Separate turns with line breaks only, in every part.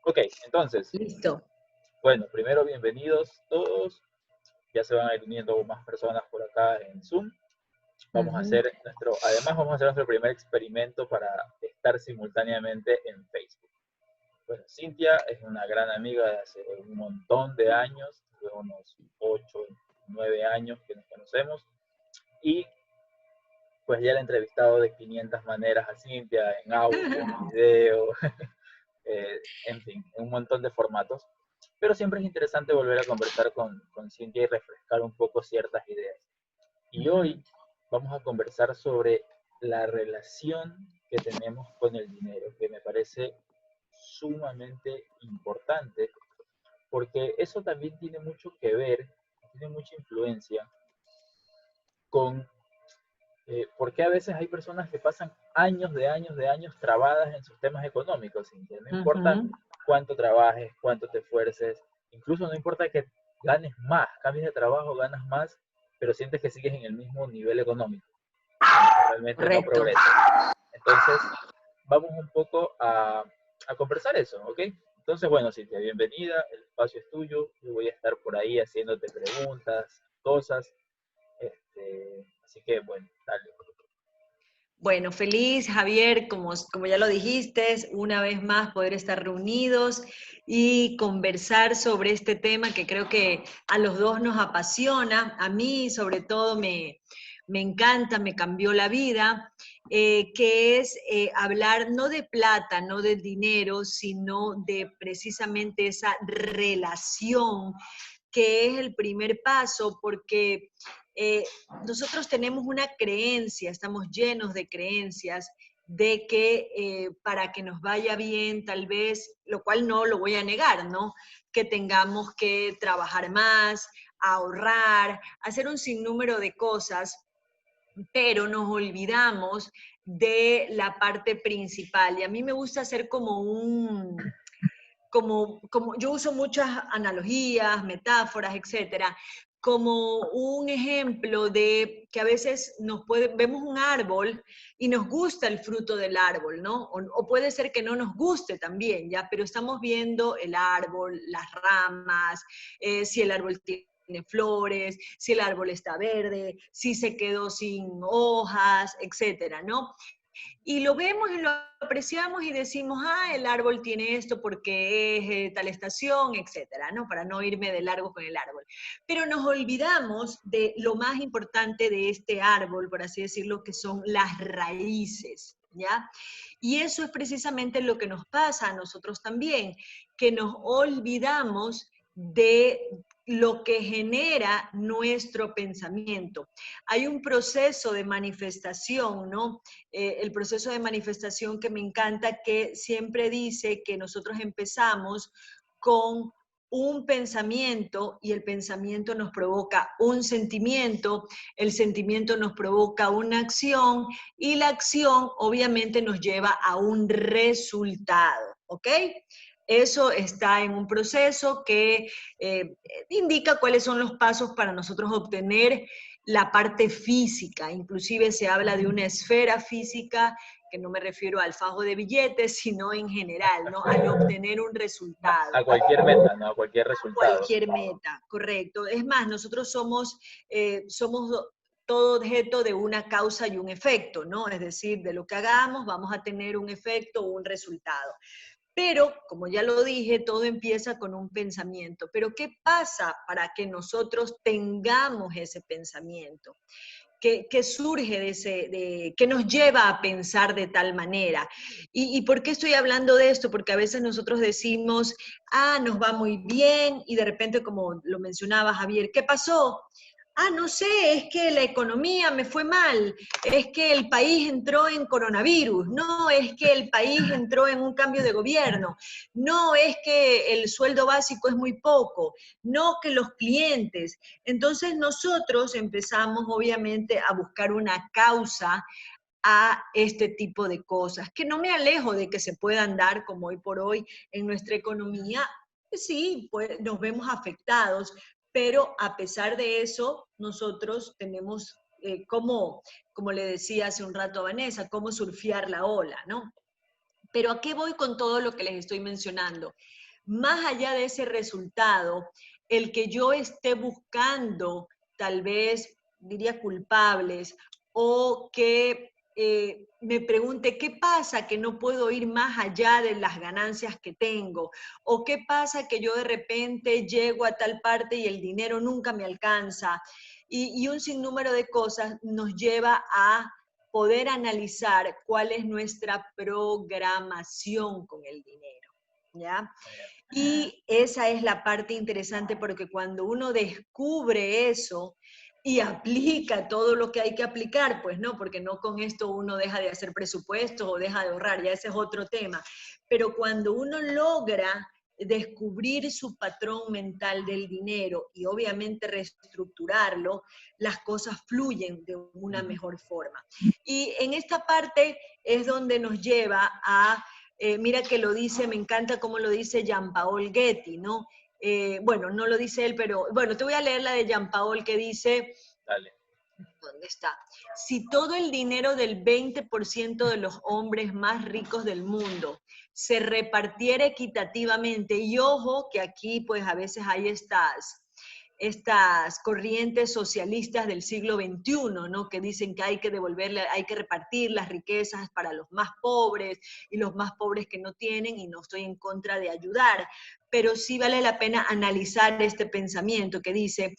Ok, entonces,
Listo.
bueno, primero bienvenidos todos. Ya se van a ir uniendo más personas por acá en Zoom.
Ujú.
Además vamos a hacer nuestro primer experimento para estar simultáneamente en Facebook. Bueno, Cintia es una gran amiga de hace un montón de años, de unos 8, 9 años que nos conocemos. Y pues ya la he entrevistado de 500 maneras a Cintia, en audio, en video, en fin, en un montón de formatos. Pero siempre es interesante volver a conversar con Cintia y refrescar un poco ciertas ideas. Y
Ujú.
hoy vamos a conversar sobre la relación que tenemos con el dinero, que me parece sumamente importante, porque eso también tiene mucho que ver, tiene mucha influencia con por qué a veces hay personas que pasan años de años trabadas en sus temas económicos, ¿sí? No importa
Ujú.
cuánto trabajes, cuánto te esfuerces, incluso no importa que ganes más, cambies de trabajo, ganas más, pero sientes que sigues en el mismo nivel económico, que realmente no
Correcto.
progresas. Entonces, vamos un poco a conversar eso, ¿ok? Entonces, bueno, Cintia, bienvenida, el espacio es tuyo, yo voy a estar por ahí haciéndote preguntas, cosas, así que, bueno, dale.
Bueno, feliz, Javier, como ya lo dijiste, una vez más poder estar reunidos y conversar sobre este tema que creo que a los dos nos apasiona. A mí, sobre todo, me encanta, me cambió la vida, que es hablar no de plata, no del dinero, sino de precisamente esa relación que es el primer paso, porque eh, nosotros tenemos una creencia, estamos llenos de creencias de que para que nos vaya bien, tal vez, lo cual no lo voy a negar, ¿no? Que tengamos que trabajar más, ahorrar, hacer un sinnúmero de cosas, pero nos olvidamos de la parte principal. Y a mí me gusta hacer como yo uso muchas analogías, metáforas, etcétera, como un ejemplo de que a veces vemos un árbol y nos gusta el fruto del árbol, ¿no? O puede ser que no nos guste también, ¿ya? Pero estamos viendo el árbol, las ramas, si el árbol tiene flores, si el árbol está verde, si se quedó sin hojas, etcétera, ¿no? Y lo vemos y lo apreciamos y decimos, ah, el árbol tiene esto porque es tal estación, etcétera, ¿no? Para no irme de largo con el árbol. Pero nos olvidamos de lo más importante de este árbol, por así decirlo, que son las raíces, ¿ya? Y eso es precisamente lo que nos pasa a nosotros también, que nos olvidamos de lo que genera nuestro pensamiento. Hay un proceso de manifestación, ¿no? El proceso de manifestación que me encanta, que siempre dice que nosotros empezamos con un pensamiento y el pensamiento nos provoca un sentimiento, el sentimiento nos provoca una acción y la acción obviamente nos lleva a un resultado, ¿ok? Eso está en un proceso que indica cuáles son los pasos para nosotros obtener la parte física, inclusive se habla de una esfera física, que no me refiero al fajo de billetes, sino en general, ¿no? Al obtener un
A
resultado,
cualquier meta, ¿no? A cualquier
a
resultado.
cualquier meta, correcto. Es más, nosotros somos todo objeto de una causa y un efecto, ¿no? Es decir, de lo que hagamos vamos a tener un efecto o un resultado. Pero, como ya lo dije, todo empieza con un pensamiento. Pero, ¿qué pasa para que nosotros tengamos ese pensamiento? ¿Qué surge qué nos lleva a pensar de tal manera? ¿Y por qué estoy hablando de esto? Porque a veces nosotros decimos, ah, nos va muy bien, y de repente, como lo mencionaba Javier, ¿qué pasó? Ah, no sé, es que la economía me fue mal, es que el país entró en coronavirus, no, es que el país entró en un cambio de gobierno, no, es que el sueldo básico es muy poco, no, que los clientes. Entonces nosotros empezamos obviamente a buscar una causa a este tipo de cosas, que no me alejo de que se puedan dar como hoy por hoy en nuestra economía. Sí, pues nos vemos afectados, pero a pesar de eso, nosotros tenemos, como le decía hace un rato a Vanessa, cómo surfear la ola, ¿no? Pero ¿a qué voy con todo lo que les estoy mencionando? Más allá de ese resultado, el que yo esté buscando, tal vez diría culpables, o que me pregunte qué pasa que no puedo ir más allá de las ganancias que tengo, o qué pasa que yo de repente llego a tal parte y el dinero nunca me alcanza, y un sinnúmero de cosas nos lleva a poder analizar cuál es nuestra programación con el dinero, ¿ya? Y esa es la parte interesante porque cuando uno descubre eso y aplica todo lo que hay que aplicar, pues no, porque no con esto uno deja de hacer presupuestos o deja de ahorrar, ya ese es otro tema. Pero cuando uno logra descubrir su patrón mental del dinero y obviamente reestructurarlo, las cosas fluyen de una mejor forma. Y en esta parte es donde nos lleva a mira que lo dice, me encanta cómo lo dice Jean-Paul Getty, ¿no? Bueno, no lo dice él, pero bueno, te voy a leer la de Jean-Paul que dice,
Dale.
¿dónde está? Si todo el dinero del 20% de los hombres más ricos del mundo se repartiera equitativamente, y ojo que aquí pues a veces hay estas corrientes socialistas del siglo XXI, ¿no? Que dicen que hay que devolverle, hay que repartir las riquezas para los más pobres y los más pobres que no tienen, y no estoy en contra de ayudar, pero sí vale la pena analizar este pensamiento que dice,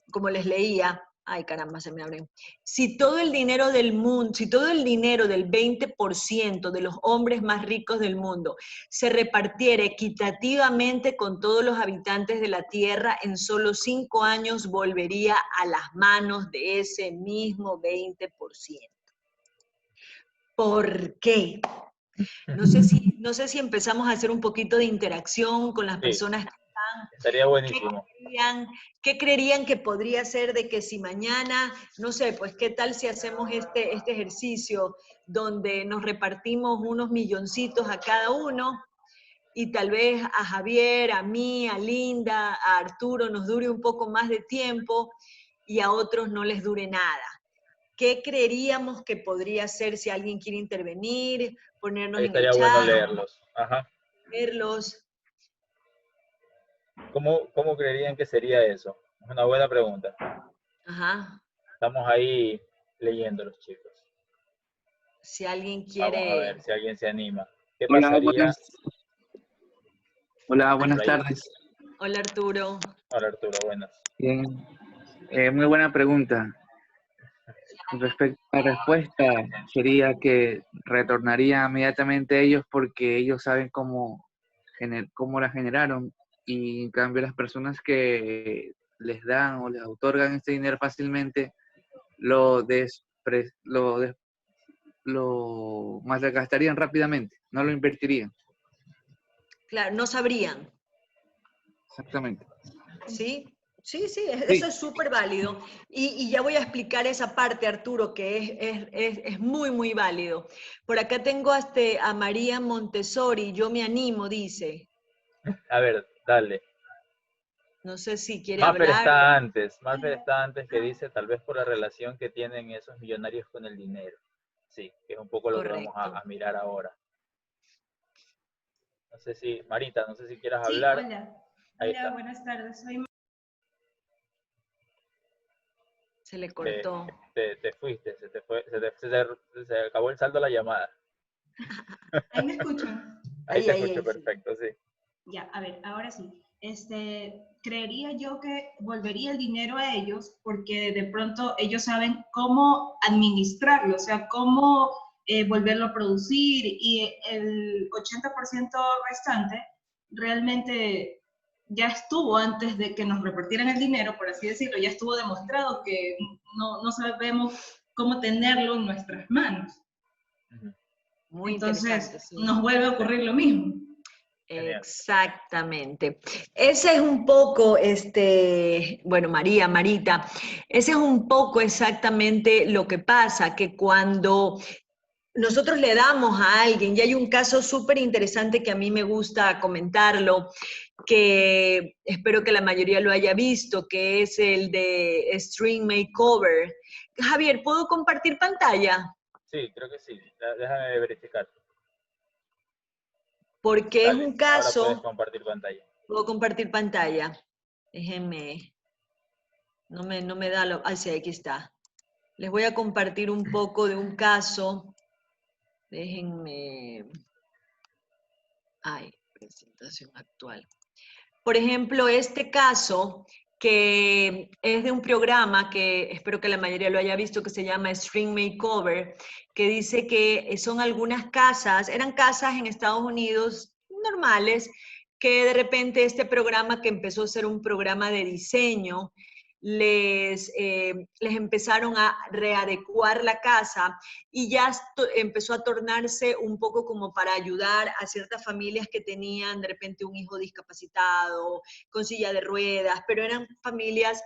como les leía, ay caramba, se me abren. Si todo el dinero del mundo, si todo el dinero del 20% de los hombres más ricos del mundo se repartiera equitativamente con todos los habitantes de la Tierra, en solo 5 años volvería a las manos de ese mismo 20%. ¿Por qué? No sé si empezamos a hacer un poquito de interacción con las
Sí,
personas que están.
estaría
¿Qué
buenísimo.
creerían, ¿Qué creerían que podría ser de que si mañana, no sé, pues qué tal si hacemos este ejercicio donde nos repartimos unos milloncitos a cada uno y tal vez a Javier, a mí, a Linda, a Arturo nos dure un poco más de tiempo y a otros no les dure nada? ¿Qué creeríamos que podría ser si alguien quiere intervenir, ponernos
Ahí
en el
estaría bueno
chat,
leerlos. Ajá.
verlos?
¿Cómo creerían que sería eso? Es una buena pregunta.
Ajá.
Estamos ahí leyendo los chicos.
Si alguien
Vamos a
quiere...
ver si alguien se anima. ¿Qué
Hola,
pasaría
buenas
por ahí?
tardes.
Hola Arturo.
Hola Arturo, buenas.
Bien, muy buena pregunta. Respecto a la respuesta, sería que retornaría inmediatamente a ellos porque ellos saben cómo la generaron, y en cambio las personas que les dan o les otorgan este dinero fácilmente lo malgastarían rápidamente, no lo invertirían.
Claro, no sabrían.
Exactamente.
¿Sí? Sí,
Sí.
eso es súper válido. Y ya voy a explicar esa parte, Arturo, que es muy, muy válido. Por acá tengo a María Montessori, yo me animo, dice.
A ver, dale.
No sé si quiere
Maffer
hablar.
está antes que dice tal vez por la relación que tienen esos millonarios con el dinero. Sí, que es un poco lo que vamos
Correcto.
a mirar ahora. No sé si, Marita, no sé si quieras
Sí,
hablar.
hola.
Ahí
Hola,
está.
buenas tardes. Soy...
Se le cortó.
Te fuiste, se acabó el saldo de la llamada.
¿Ahí me escuchan?
Ahí te escucho
Ahí, sí.
perfecto, sí.
Ya, a ver, ahora sí. Creería yo que volvería el dinero a ellos porque de pronto ellos saben cómo administrarlo, o sea, cómo volverlo a producir, y el 80% restante realmente ya estuvo antes de que nos repartieran el dinero, por así decirlo, ya estuvo demostrado que no sabemos cómo tenerlo en nuestras manos.
Muy
Entonces,
interesante, sí.
nos vuelve a ocurrir lo mismo.
Genial.
Exactamente. Ese es un poco, bueno, Marita, ese es un poco exactamente lo que pasa, que cuando nosotros le damos a alguien, y hay un caso súper interesante que a mí me gusta comentarlo, que espero que la mayoría lo haya visto, que es el de String Makeover. Javier, ¿puedo compartir pantalla?
Sí, creo que sí. Déjame verificar.
porque es
Dale,
un
ahora puedes
caso...
compartir pantalla.
Puedo compartir pantalla. Déjenme... No me da lo... Ah, sí, aquí está. Les voy a compartir un poco de un caso. Déjenme... Ay, presentación actual. Por ejemplo, este caso que es de un programa que espero que la mayoría lo haya visto, que se llama Stream Makeover, que dice que son algunas casas, eran casas en Estados Unidos normales, que de repente este programa que empezó a ser un programa de diseño, les empezaron a readecuar la casa y ya empezó a tornarse un poco como para ayudar a ciertas familias que tenían de repente un hijo discapacitado, con silla de ruedas, pero eran familias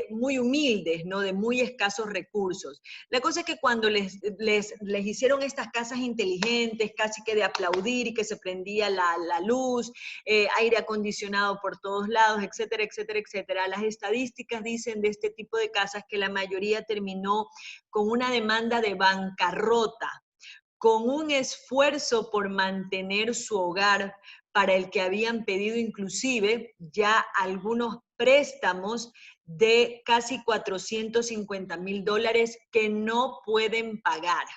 muy humildes, ¿no? De muy escasos recursos. La cosa es que cuando les hicieron estas casas inteligentes, casi que de aplaudir y que se prendía la luz, aire acondicionado por todos lados, etcétera, etcétera, etcétera, las estadísticas dicen de este tipo de casas que la mayoría terminó con una demanda de bancarrota, con un esfuerzo por mantener su hogar para el que habían pedido inclusive ya algunos préstamos de casi $450,000 que no pueden pagar.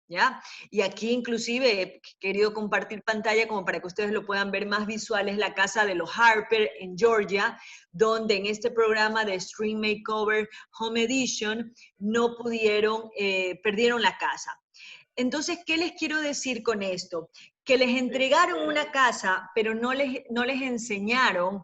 ¿Ya? Y aquí inclusive he querido compartir pantalla como para que ustedes lo puedan ver más visual, es la casa de los Harper en Georgia, donde en este programa de Stream Makeover Home Edition no pudieron, perdieron la casa. Entonces, ¿qué les quiero decir con esto? Que les entregaron una casa, pero no les enseñaron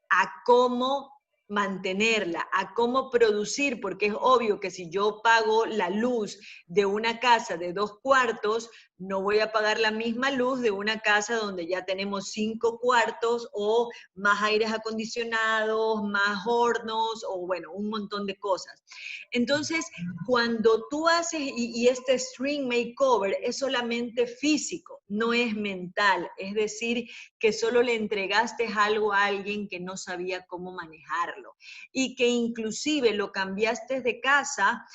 a cómo mantenerla, a cómo producir, porque es obvio que si yo pago la luz de una casa de 2 cuartos, no voy a pagar la misma luz de una casa donde ya tenemos 5 cuartos o más aires acondicionados, más hornos o bueno, un montón de cosas. Entonces, cuando tú haces, y este Stream Makeover es solamente físico, no es mental, es decir, que solo le entregaste algo a alguien que no sabía cómo manejarlo y que inclusive lo cambiaste de casa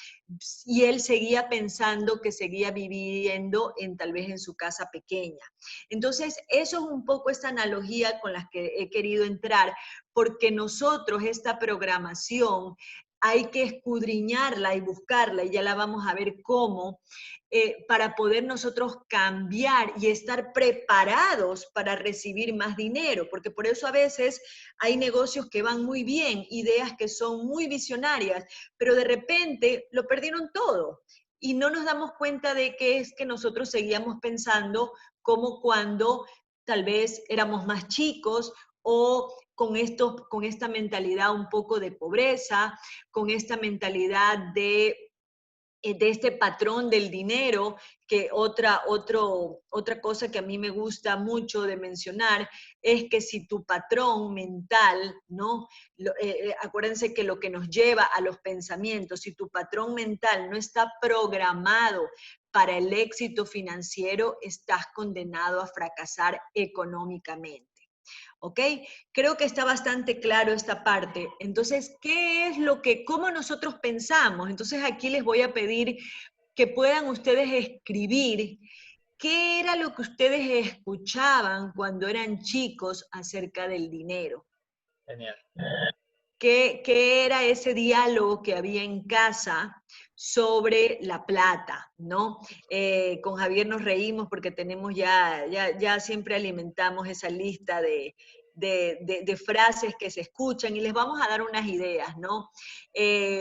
y él seguía pensando que seguía viviendo tal vez en su casa pequeña. Entonces, eso es un poco esta analogía con la que he querido entrar, porque nosotros esta programación hay que escudriñarla y buscarla, y ya la vamos a ver cómo, para poder nosotros cambiar y estar preparados para recibir más dinero, porque por eso a veces hay negocios que van muy bien, ideas que son muy visionarias, pero de repente lo perdieron todo y no nos damos cuenta de que es que nosotros seguíamos pensando como cuando tal vez éramos más chicos o con esta mentalidad un poco de pobreza, con esta mentalidad de este patrón del dinero, que otra cosa que a mí me gusta mucho de mencionar es que si tu patrón mental, ¿no? Acuérdense que lo que nos lleva a los pensamientos, si tu patrón mental no está programado para el éxito financiero, estás condenado a fracasar económicamente. ¿Ok? Creo que está bastante claro esta parte. Entonces, cómo nosotros pensamos? Entonces, aquí les voy a pedir que puedan ustedes escribir qué era lo que ustedes escuchaban cuando eran chicos acerca del dinero.
Genial.
¿Qué era ese diálogo que había en casa sobre la plata, ¿no? Con Javier nos reímos porque tenemos ya siempre alimentamos esa lista de frases que se escuchan y les vamos a dar unas ideas, ¿no?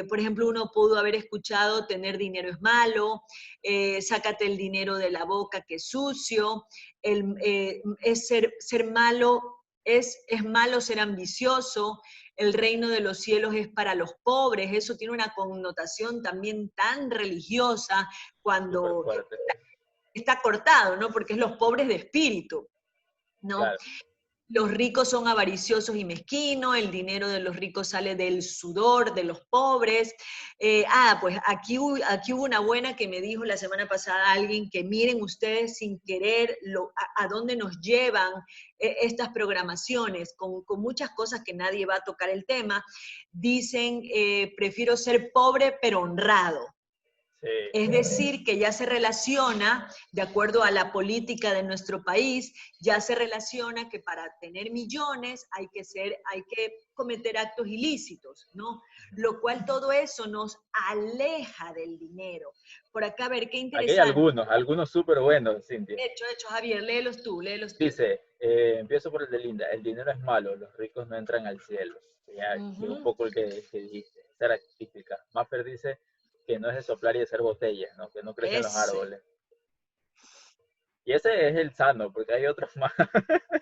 Por ejemplo, uno pudo haber escuchado tener dinero es malo, sácate el dinero de la boca que es sucio, es ser malo, es malo ser ambicioso, el reino de los cielos es para los pobres, eso tiene una connotación también tan religiosa cuando está cortado, ¿no? Porque es los pobres de espíritu, ¿no?
Claro.
Los ricos son avariciosos y mezquinos, el dinero de los ricos sale del sudor de los pobres. Pues aquí hubo una buena que me dijo la semana pasada alguien que miren ustedes sin querer a dónde nos llevan estas programaciones, con muchas cosas que nadie va a tocar el tema. Dicen, prefiero ser pobre pero honrado.
Sí.
Es decir, que ya se relaciona, de acuerdo a la política de nuestro país, ya se relaciona que para tener millones hay que cometer actos ilícitos, ¿no? Lo cual todo eso nos aleja del dinero. Por acá, a ver, qué
Aquí hay
interesante.
algunos súper buenos, Cintia.
Hecho, Javier, léelos tú, léelos tú.
Dice, empiezo por el de Linda, el dinero es malo, los ricos no entran al cielo. Ya, que un poco el que dijiste, esa era típica. Maffer dice que no es de soplar y de hacer botellas, ¿no? Que no crecen los
Ese.
árboles. Y ese es el sano, porque hay otros más.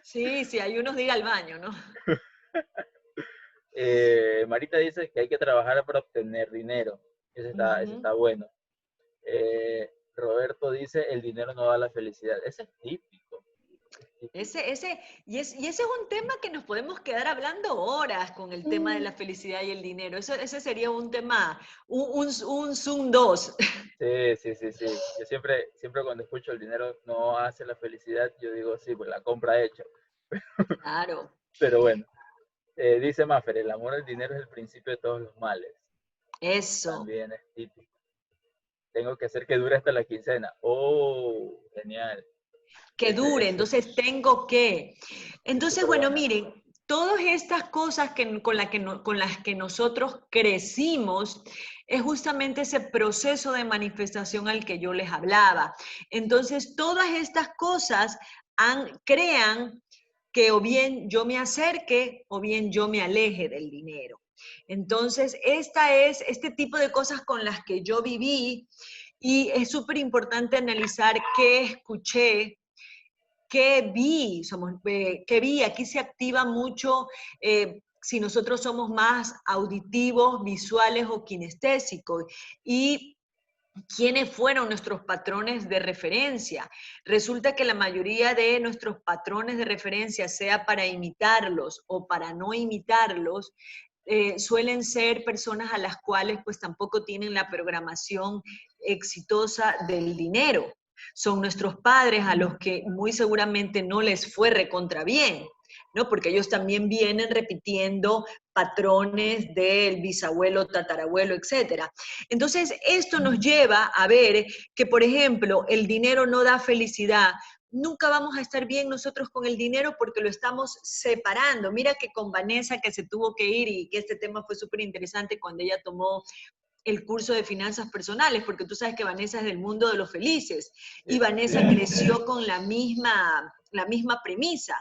Sí, sí, hay unos de ir al baño, ¿no?
Marita dice que hay que trabajar para obtener dinero. Ese está bueno. Roberto dice, el dinero no da la felicidad. Ese es típico.
Y ese es un tema que nos podemos quedar hablando horas con el tema de la felicidad y el dinero. Ese sería un tema, un Zoom 2.
Sí. Yo siempre cuando escucho el dinero no hace la felicidad, yo digo, sí, pues la compra hecha.
Claro.
Pero bueno, dice Maffer, el amor al dinero es el principio de todos los males.
Eso.
También es típico. Tengo que hacer que dure hasta la quincena. Oh, genial.
Que dure, entonces tengo que. Entonces, bueno,
buena.
miren, todas estas cosas con las que nosotros crecimos es justamente ese proceso de manifestación al que yo les hablaba. Entonces, todas estas cosas crean que o bien yo me acerque o bien yo me aleje del dinero. Entonces, este tipo de cosas con las que yo viví, y es súper importante analizar qué escuché, qué vi, aquí se activa mucho si nosotros somos más auditivos, visuales o kinestésicos, y quiénes fueron nuestros patrones de referencia. Resulta que la mayoría de nuestros patrones de referencia, sea para imitarlos o para no imitarlos, suelen ser personas a las cuales pues tampoco tienen la programación exitosa del dinero. Son nuestros padres a los que muy seguramente no les fue recontra bien, ¿no? Porque ellos también vienen repitiendo patrones del bisabuelo, tatarabuelo, etc. Entonces, esto nos lleva a ver que, por ejemplo, el dinero no da felicidad. Nunca vamos a estar bien nosotros con el dinero porque lo estamos separando. Mira que con Vanessa, que se tuvo que ir y que este tema fue súper interesante cuando ella tomó el curso de finanzas personales, porque tú sabes que Vanessa es del mundo de los felices y Vanessa creció con la misma premisa.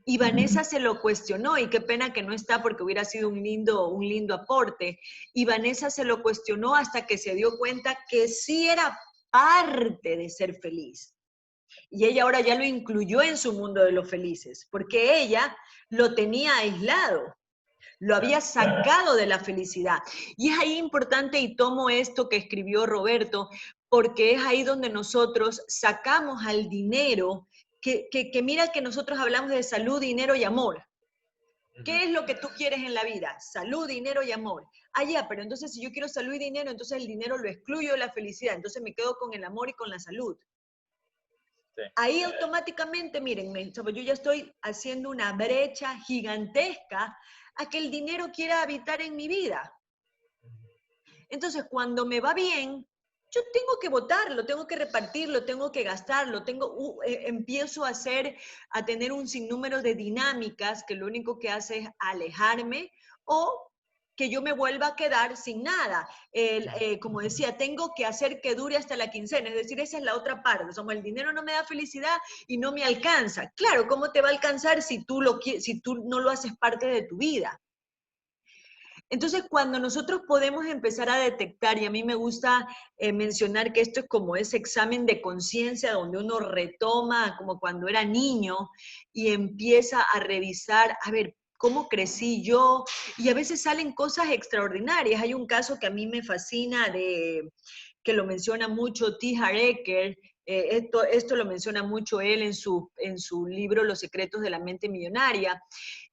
Y Vanessa se lo cuestionó, y qué pena que no está porque hubiera sido un lindo aporte. Y Vanessa se lo cuestionó hasta que se dio cuenta que sí era parte de ser feliz. Y ella ahora ya lo incluyó en su mundo de los felices, porque ella lo tenía aislado, lo había sacado de la felicidad. Y es ahí importante, y tomo esto que escribió Roberto, porque es ahí donde nosotros sacamos al dinero, que mira que nosotros hablamos de salud, dinero y amor. ¿Qué es lo que tú quieres en la vida? Salud, dinero y amor. Ah, ya, pero entonces si yo quiero salud y dinero, entonces el dinero lo excluyo de la felicidad, entonces me quedo con el amor y con la salud. Sí. Ahí automáticamente, miren, yo ya estoy haciendo una brecha gigantesca a que el dinero quiera habitar en mi vida. Entonces, cuando me va bien, yo tengo que botarlo, tengo que repartirlo, tengo que gastarlo, empiezo a tener un sinnúmero de dinámicas que lo único que hace es alejarme o que yo me vuelva a quedar sin nada. Como decía, tengo que hacer que dure hasta la quincena, es decir, esa es la otra parte. O sea, el dinero no me da felicidad y no me alcanza. Claro, ¿cómo te va a alcanzar si tú no lo haces parte de tu vida? Entonces, cuando nosotros podemos empezar a detectar, y a mí me gusta mencionar que esto es como ese examen de conciencia donde uno retoma como cuando era niño y empieza a revisar, a ver, ¿cómo crecí yo? Y a veces salen cosas extraordinarias. Hay un caso que a mí me fascina, que lo menciona mucho T. Harv Eker. Esto lo menciona mucho él en su libro Los secretos de la mente millonaria.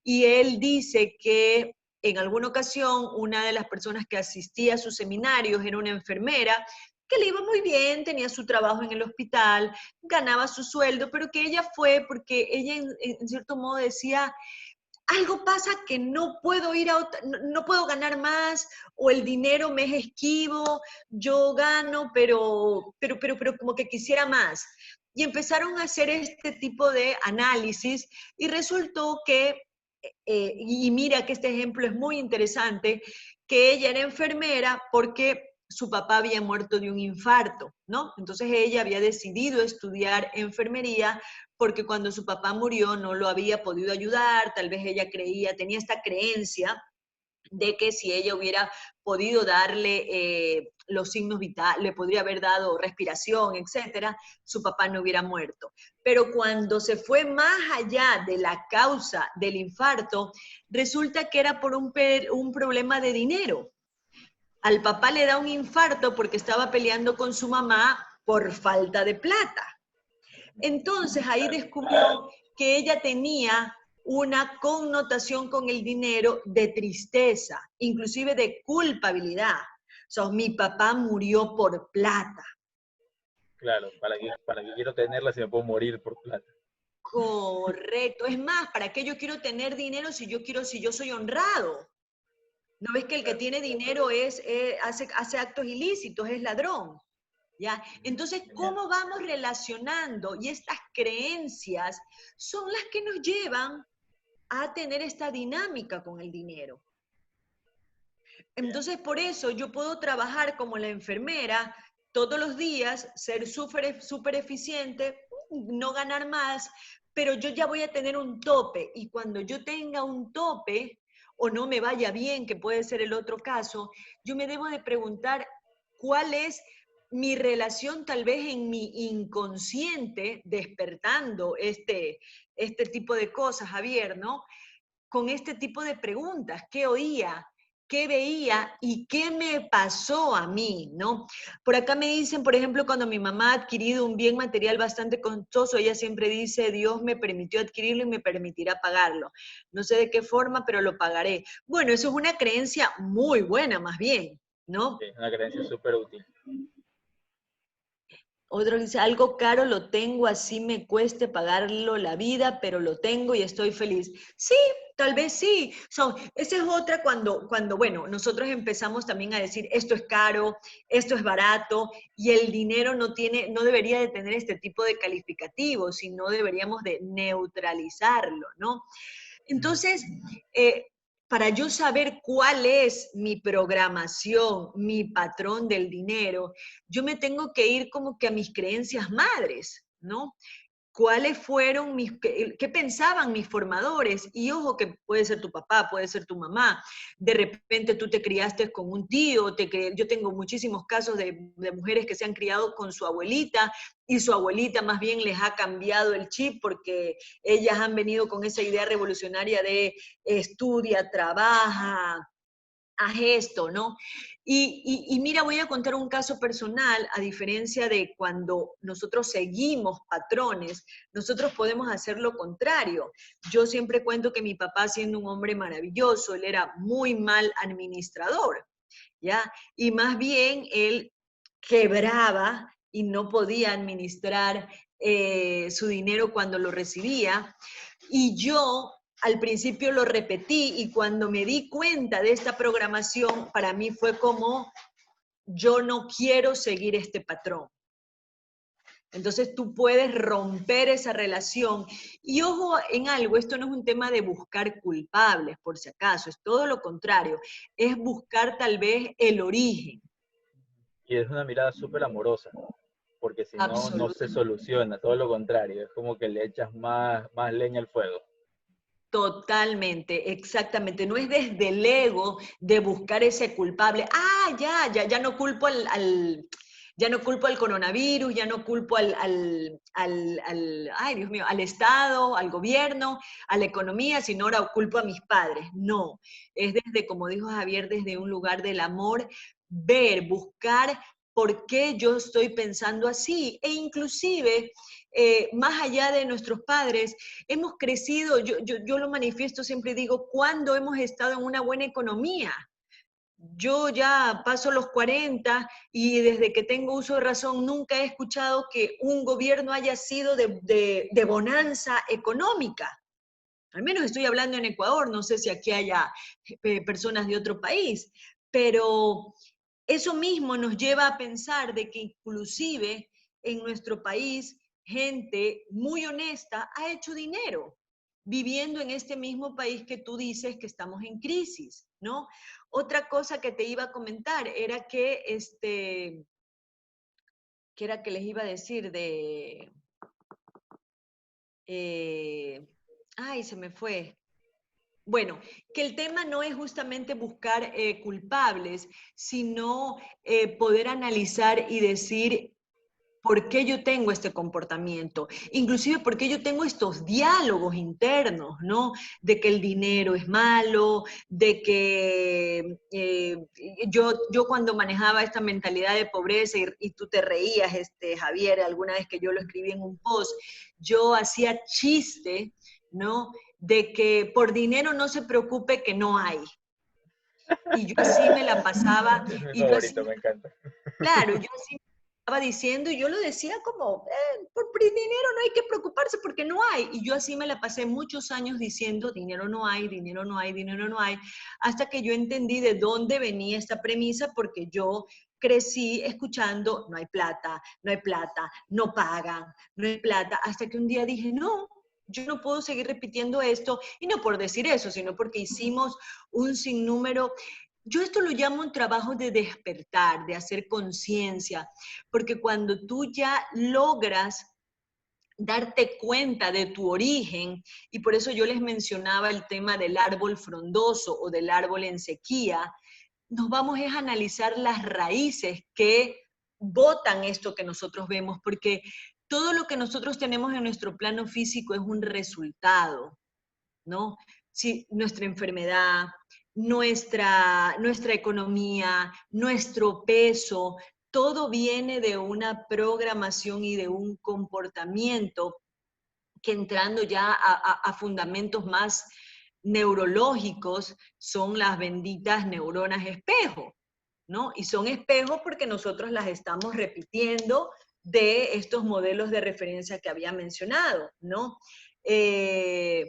Y él dice que en alguna ocasión, una de las personas que asistía a sus seminarios era una enfermera que le iba muy bien, tenía su trabajo en el hospital, ganaba su sueldo, pero que ella fue porque ella en cierto modo decía, algo pasa que no puedo ir a no puedo ganar más, o el dinero me es esquivo, yo gano, pero como que quisiera más. Y empezaron a hacer este tipo de análisis y resultó que, y mira que este ejemplo es muy interesante, que ella era enfermera porque su papá había muerto de un infarto, ¿no? Entonces ella había decidido estudiar enfermería porque cuando su papá murió no lo había podido ayudar, tal vez ella creía, tenía esta creencia de que si ella hubiera podido darle los signos vitales, le podría haber dado respiración, etcétera, su papá no hubiera muerto. Pero cuando se fue más allá de la causa del infarto, resulta que era por un problema de dinero. Al papá le da un infarto porque estaba peleando con su mamá por falta de plata. Entonces ahí descubrió que ella tenía una connotación con el dinero de tristeza, inclusive de culpabilidad. O sea, mi papá murió por plata.
Claro, para qué quiero tenerla si me puedo morir por plata?
Correcto. Es más, ¿para qué yo quiero tener dinero si yo soy honrado? ¿No ves que el que tiene dinero hace actos ilícitos, es ladrón? ¿Ya? Entonces, ¿cómo vamos relacionando? Y estas creencias son las que nos llevan a tener esta dinámica con el dinero. Entonces, por eso yo puedo trabajar como la enfermera todos los días, ser súper eficiente, no ganar más, pero yo ya voy a tener un tope. Y cuando yo tenga un tope, o no me vaya bien, que puede ser el otro caso, yo me debo de preguntar cuál es mi relación tal vez en mi inconsciente, despertando este tipo de cosas, Javier, ¿no? Con este tipo de preguntas, ¿qué oía? ¿Qué veía y qué me pasó a mí, ¿no? Por acá me dicen, por ejemplo, cuando mi mamá ha adquirido un bien material bastante costoso, ella siempre dice, Dios me permitió adquirirlo y me permitirá pagarlo. No sé de qué forma, pero lo pagaré. Bueno, eso es una creencia muy buena, más bien, ¿no?
Sí, es una creencia súper útil.
Otro dice, algo caro lo tengo, así me cueste pagarlo la vida, pero lo tengo y estoy feliz. Sí, tal vez sí. Esa es otra cuando, bueno, nosotros empezamos también a decir, esto es caro, esto es barato, y el dinero no debería de tener este tipo de calificativos, sino deberíamos de neutralizarlo, ¿no? Entonces, para yo saber cuál es mi programación, mi patrón del dinero, yo me tengo que ir como que a mis creencias madres, ¿no? ¿Cuáles fueron qué pensaban mis formadores? Y ojo que puede ser tu papá, puede ser tu mamá. De repente tú te criaste con un tío, yo tengo muchísimos casos de mujeres que se han criado con su abuelita y su abuelita más bien les ha cambiado el chip porque ellas han venido con esa idea revolucionaria de estudia, trabaja, haz esto, ¿no? Y mira, voy a contar un caso personal, a diferencia de cuando nosotros seguimos patrones, nosotros podemos hacer lo contrario. Yo siempre cuento que mi papá, siendo un hombre maravilloso, él era muy mal administrador, ¿ya? Y más bien él quebraba y no podía administrar su dinero cuando lo recibía. Y yo al principio lo repetí y cuando me di cuenta de esta programación, para mí fue como, yo no quiero seguir este patrón. Entonces tú puedes romper esa relación. Y ojo en algo, esto no es un tema de buscar culpables, por si acaso, es todo lo contrario, es buscar tal vez el origen.
Y es una mirada súper amorosa, porque si no, no se
Absolutamente.
soluciona, todo lo contrario, es como que le echas más leña al fuego.
Totalmente, exactamente. No es desde el ego de buscar ese culpable. Ah, ya no culpo ya no culpo al coronavirus, ya no culpo ay Dios mío, al Estado, al gobierno, a la economía, sino ahora culpo a mis padres. No, es desde, como dijo Javier, desde un lugar del amor, buscar por qué yo estoy pensando así. E inclusive, más allá de nuestros padres, hemos crecido, yo lo manifiesto, siempre digo, ¿cuándo hemos estado en una buena economía? Yo ya paso los 40 y desde que tengo uso de razón nunca he escuchado que un gobierno haya sido de bonanza económica. Al menos estoy hablando en Ecuador, no sé si aquí haya personas de otro país, pero eso mismo nos lleva a pensar de que inclusive en nuestro país gente muy honesta ha hecho dinero viviendo en este mismo país que tú dices que estamos en crisis, ¿no? Otra cosa que te iba a comentar era que, ¿qué era que les iba a decir? Ay, se me fue. Bueno, que el tema no es justamente buscar culpables, sino poder analizar y decir por qué yo tengo este comportamiento, inclusive por qué yo tengo estos diálogos internos, ¿no? De que el dinero es malo, de que yo cuando manejaba esta mentalidad de pobreza y tú te reías, Javier, alguna vez que yo lo escribí en un post, yo hacía chiste, ¿no? De que por dinero no se preocupe que no hay. Y yo así me la pasaba,
Es mi
y yo así,
favorito, me encanta.
claro, yo así estaba diciendo y yo lo decía como, por dinero no hay que preocuparse porque no hay. Y yo así me la pasé muchos años diciendo, dinero no hay, dinero no hay, dinero no hay, hasta que yo entendí de dónde venía esta premisa porque yo crecí escuchando, no hay plata, no hay plata, no pagan, no hay plata, hasta que un día dije, no. Yo no puedo seguir repitiendo esto, y no por decir eso, sino porque hicimos un sinnúmero. Yo esto lo llamo un trabajo de despertar, de hacer conciencia, porque cuando tú ya logras darte cuenta de tu origen, y por eso yo les mencionaba el tema del árbol frondoso o del árbol en sequía, nos vamos a analizar las raíces que botan esto que nosotros vemos, porque todo lo que nosotros tenemos en nuestro plano físico es un resultado, ¿no? Si nuestra enfermedad, nuestra economía, nuestro peso, todo viene de una programación y de un comportamiento que entrando ya a fundamentos más neurológicos son las benditas neuronas espejo, ¿no? Y son espejos porque nosotros las estamos repitiendo de estos modelos de referencia que había mencionado, ¿no? Y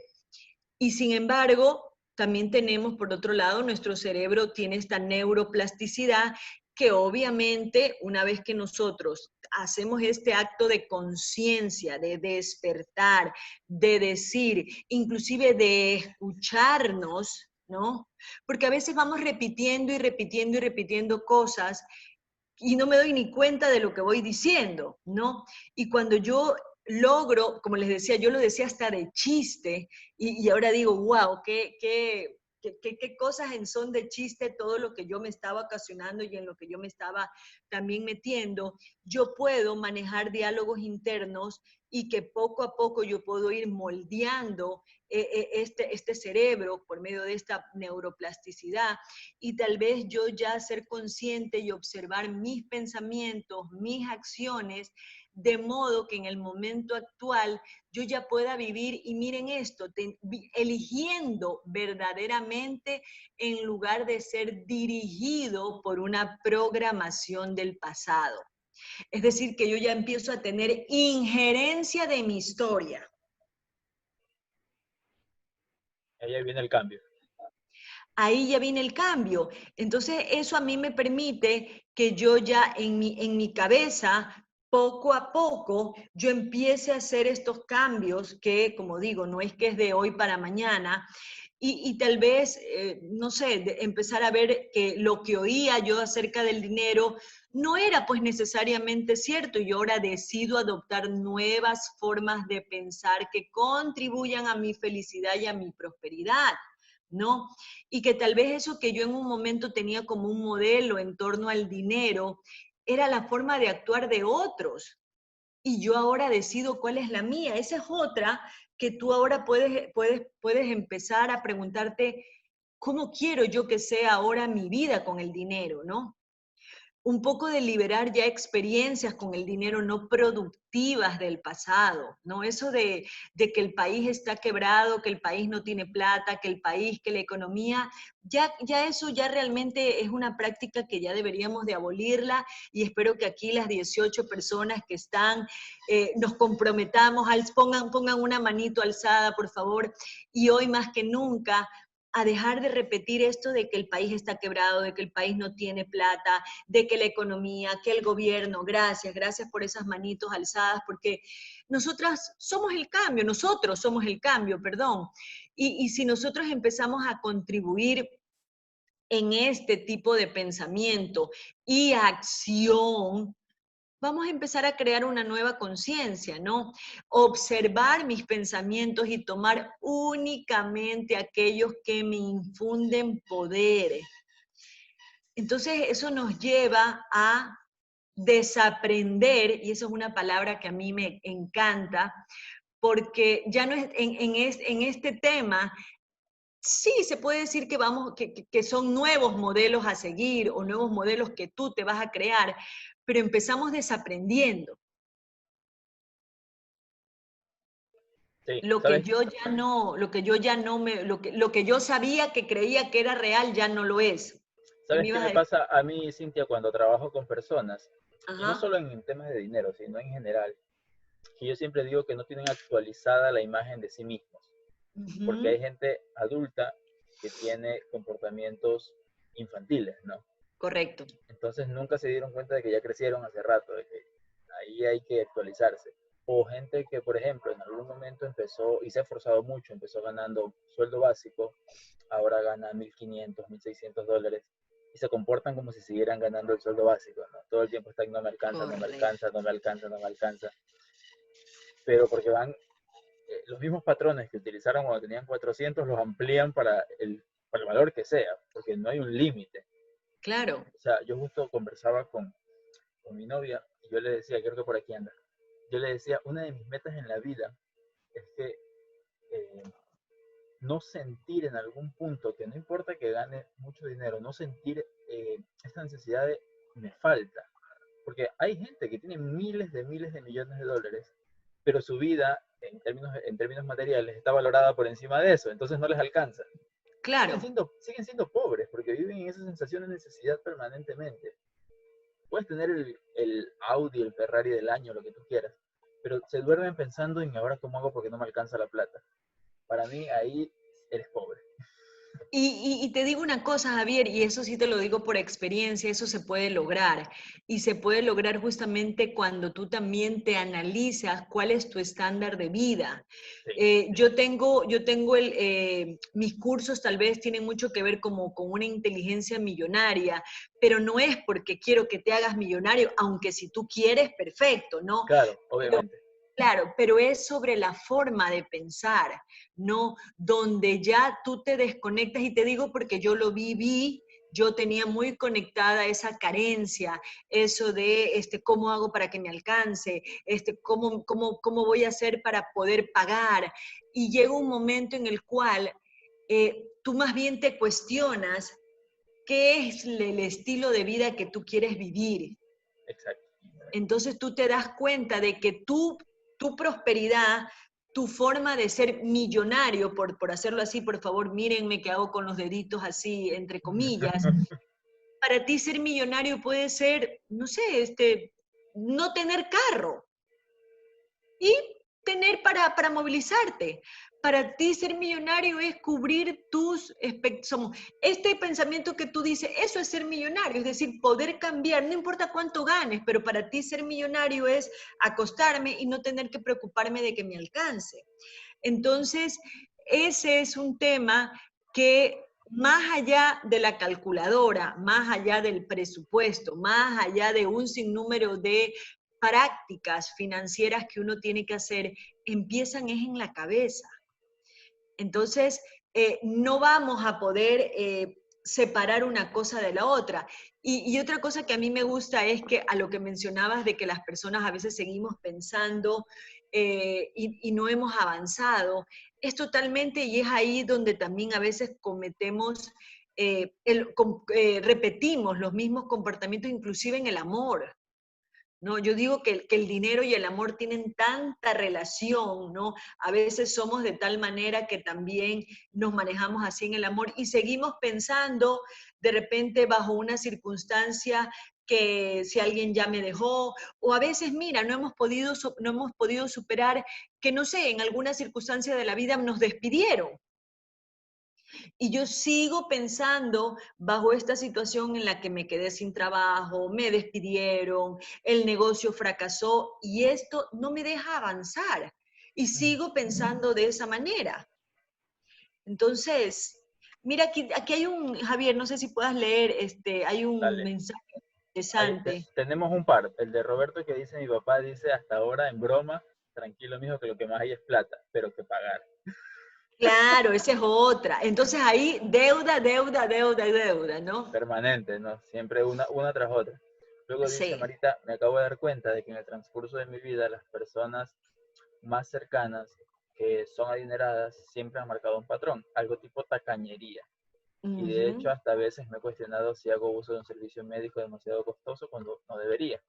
sin embargo, también tenemos, por otro lado, nuestro cerebro tiene esta neuroplasticidad que obviamente una vez que nosotros hacemos este acto de conciencia, de despertar, de decir, inclusive de escucharnos, ¿no? Porque a veces vamos repitiendo y repitiendo y repitiendo cosas y no me doy ni cuenta de lo que voy diciendo, ¿no? Y cuando yo logro, como les decía, yo lo decía hasta de chiste, y ahora digo, wow, qué cosas en son de chiste todo lo que yo me estaba ocasionando y en lo que yo me estaba también metiendo, yo puedo manejar diálogos internos y que poco a poco yo puedo ir moldeando este cerebro por medio de esta neuroplasticidad y tal vez yo ya ser consciente y observar mis pensamientos, mis acciones, de modo que en el momento actual yo ya pueda vivir, y miren esto, eligiendo verdaderamente en lugar de ser dirigido por una programación del pasado. Es decir, que yo ya empiezo a tener injerencia de mi historia.
Ahí viene el cambio.
Ahí ya viene el cambio. Entonces, eso a mí me permite que yo ya en mi cabeza, poco a poco, yo empiece a hacer estos cambios que, como digo, no es que es de hoy para mañana, y tal vez, no sé, empezar a ver que lo que oía yo acerca del dinero no era pues necesariamente cierto, y ahora decido adoptar nuevas formas de pensar que contribuyan a mi felicidad y a mi prosperidad, ¿no? Y que tal vez eso que yo en un momento tenía como un modelo en torno al dinero, era la forma de actuar de otros. Y yo ahora decido cuál es la mía. Esa es otra que tú ahora puedes empezar a preguntarte, ¿cómo quiero yo que sea ahora mi vida con el dinero, no? un poco de liberar ya experiencias con el dinero no productivas del pasado, ¿no? Eso de que el país está quebrado, que el país no tiene plata, que el país, que la economía, ya eso ya realmente es una práctica que ya deberíamos de abolirla, y espero que aquí las 18 personas que están, nos comprometamos, pongan una manito alzada, por favor, y hoy más que nunca, a dejar de repetir esto de que el país está quebrado, de que el país no tiene plata, de que la economía, que el gobierno. Gracias por esas manitos alzadas, porque nosotros somos el cambio, perdón. Y si nosotros empezamos a contribuir en este tipo de pensamiento y acción, vamos a empezar a crear una nueva conciencia, ¿no? Observar mis pensamientos y tomar únicamente aquellos que me infunden poder. Entonces, eso nos lleva a desaprender, y eso es una palabra que a mí me encanta, porque ya no es en este tema. Sí, se puede decir que son nuevos modelos a seguir o nuevos modelos que tú te vas a crear, pero empezamos desaprendiendo.
Sí,
Lo que
¿sabes?
yo ya no, lo que yo sabía que creía que era real ya no lo es. ¿Qué me
¿Sabes qué
ibas a
me
decir?
pasa a mí, Cintia, cuando trabajo con personas? Y no
Ajá.
solo en temas de dinero, sino en general, que yo siempre digo que no tienen actualizada la imagen de sí mismos, porque hay
Ujú.
gente adulta que tiene comportamientos infantiles, ¿no?
Correcto.
Entonces nunca se dieron cuenta de que ya crecieron hace rato, de que ahí hay que actualizarse. O gente que, por ejemplo, en algún momento empezó y se ha esforzado mucho, empezó ganando sueldo básico, ahora gana 1.500, 1.600 dólares y se comportan como si siguieran ganando el sueldo básico, ¿no? Todo el tiempo están, no me alcanza, no me
Correcto.
alcanza, no me alcanza, no me alcanza. Pero porque van, los mismos patrones que utilizaron cuando tenían 400 los amplían para el valor que sea, porque no hay un límite.
Claro.
O sea, yo justo conversaba con mi novia y yo le decía, creo que por aquí anda, yo le decía, una de mis metas en la vida es que eh, no sentir en algún punto, que no importa que gane mucho dinero, no sentir esta necesidad de me falta. Porque hay gente que tiene miles de millones de dólares, pero su vida en términos materiales está valorada por encima de eso, entonces no les alcanza.
Claro.
Siguen siendo pobres porque viven en esa sensación de necesidad permanentemente. Puedes tener el Audi, el Ferrari del año, lo que tú quieras, pero se duermen pensando en ahora cómo hago porque no me alcanza la plata. Para mí ahí eres pobre.
Y te digo una cosa, Javier, y eso sí te lo digo por experiencia, eso se puede lograr. Y se puede lograr justamente cuando tú también te analizas cuál es tu estándar de vida.
Sí,
Mis cursos tal vez tienen mucho que ver como con una inteligencia millonaria, pero no es porque quiero que te hagas millonario, aunque si tú quieres, perfecto, ¿no?
claro,
Pero
obviamente.
claro, pero es sobre la forma de pensar, ¿no? Donde ya tú te desconectas, y te digo porque yo lo viví, yo tenía muy conectada esa carencia, eso de cómo hago para que me alcance, cómo voy a hacer para poder pagar. Y llega un momento en el cual tú más bien te cuestionas qué es el estilo de vida que tú quieres vivir.
Exacto.
Entonces tú te das cuenta de que tu prosperidad, tu forma de ser millonario, por hacerlo así, por favor, mírenme que hago con los deditos así, entre comillas, para ti ser millonario puede ser, no sé, no tener carro y tener para movilizarte. Para ti ser millonario es cubrir tus expectativas. Este pensamiento que tú dices, eso es ser millonario, es decir, poder cambiar, no importa cuánto ganes, pero para ti ser millonario es acostarme y no tener que preocuparme de que me alcance. Entonces, ese es un tema que más allá de la calculadora, más allá del presupuesto, más allá de un sinnúmero de prácticas financieras que uno tiene que hacer, empiezan es en la cabeza. Entonces, no vamos a poder separar una cosa de la otra. Y otra cosa que a mí me gusta es que a lo que mencionabas de que las personas a veces seguimos pensando y no hemos avanzado, es totalmente, y es ahí donde también a veces cometemos repetimos los mismos comportamientos, inclusive en el amor. ¿No? Yo digo que el dinero y el amor tienen tanta relación, ¿no? A veces somos de tal manera que también nos manejamos así en el amor y seguimos pensando de repente bajo una circunstancia que si alguien ya me dejó, o a veces, mira, no hemos podido superar que, no sé, en alguna circunstancia de la vida nos despidieron. Y yo sigo pensando bajo esta situación en la que me quedé sin trabajo, me despidieron, el negocio fracasó y esto no me deja avanzar. Y sigo pensando de esa manera. Entonces, mira, aquí hay Javier, no sé si puedas leer, hay un
Dale.
mensaje interesante.
Tenemos un par. El de Roberto que dice, mi papá dice hasta ahora en broma, tranquilo mijo, que lo que más hay es plata, pero que pagar.
Claro, esa es otra. Entonces ahí deuda, deuda, deuda, deuda, ¿no?
Permanente, ¿no? Siempre una tras otra. Luego dice
Sí.
Marita, me acabo de dar cuenta de que en el transcurso de mi vida las personas más cercanas que son adineradas siempre han marcado un patrón, algo tipo tacañería. Y de hecho hasta a veces me he cuestionado si hago uso de un servicio médico demasiado costoso cuando no debería,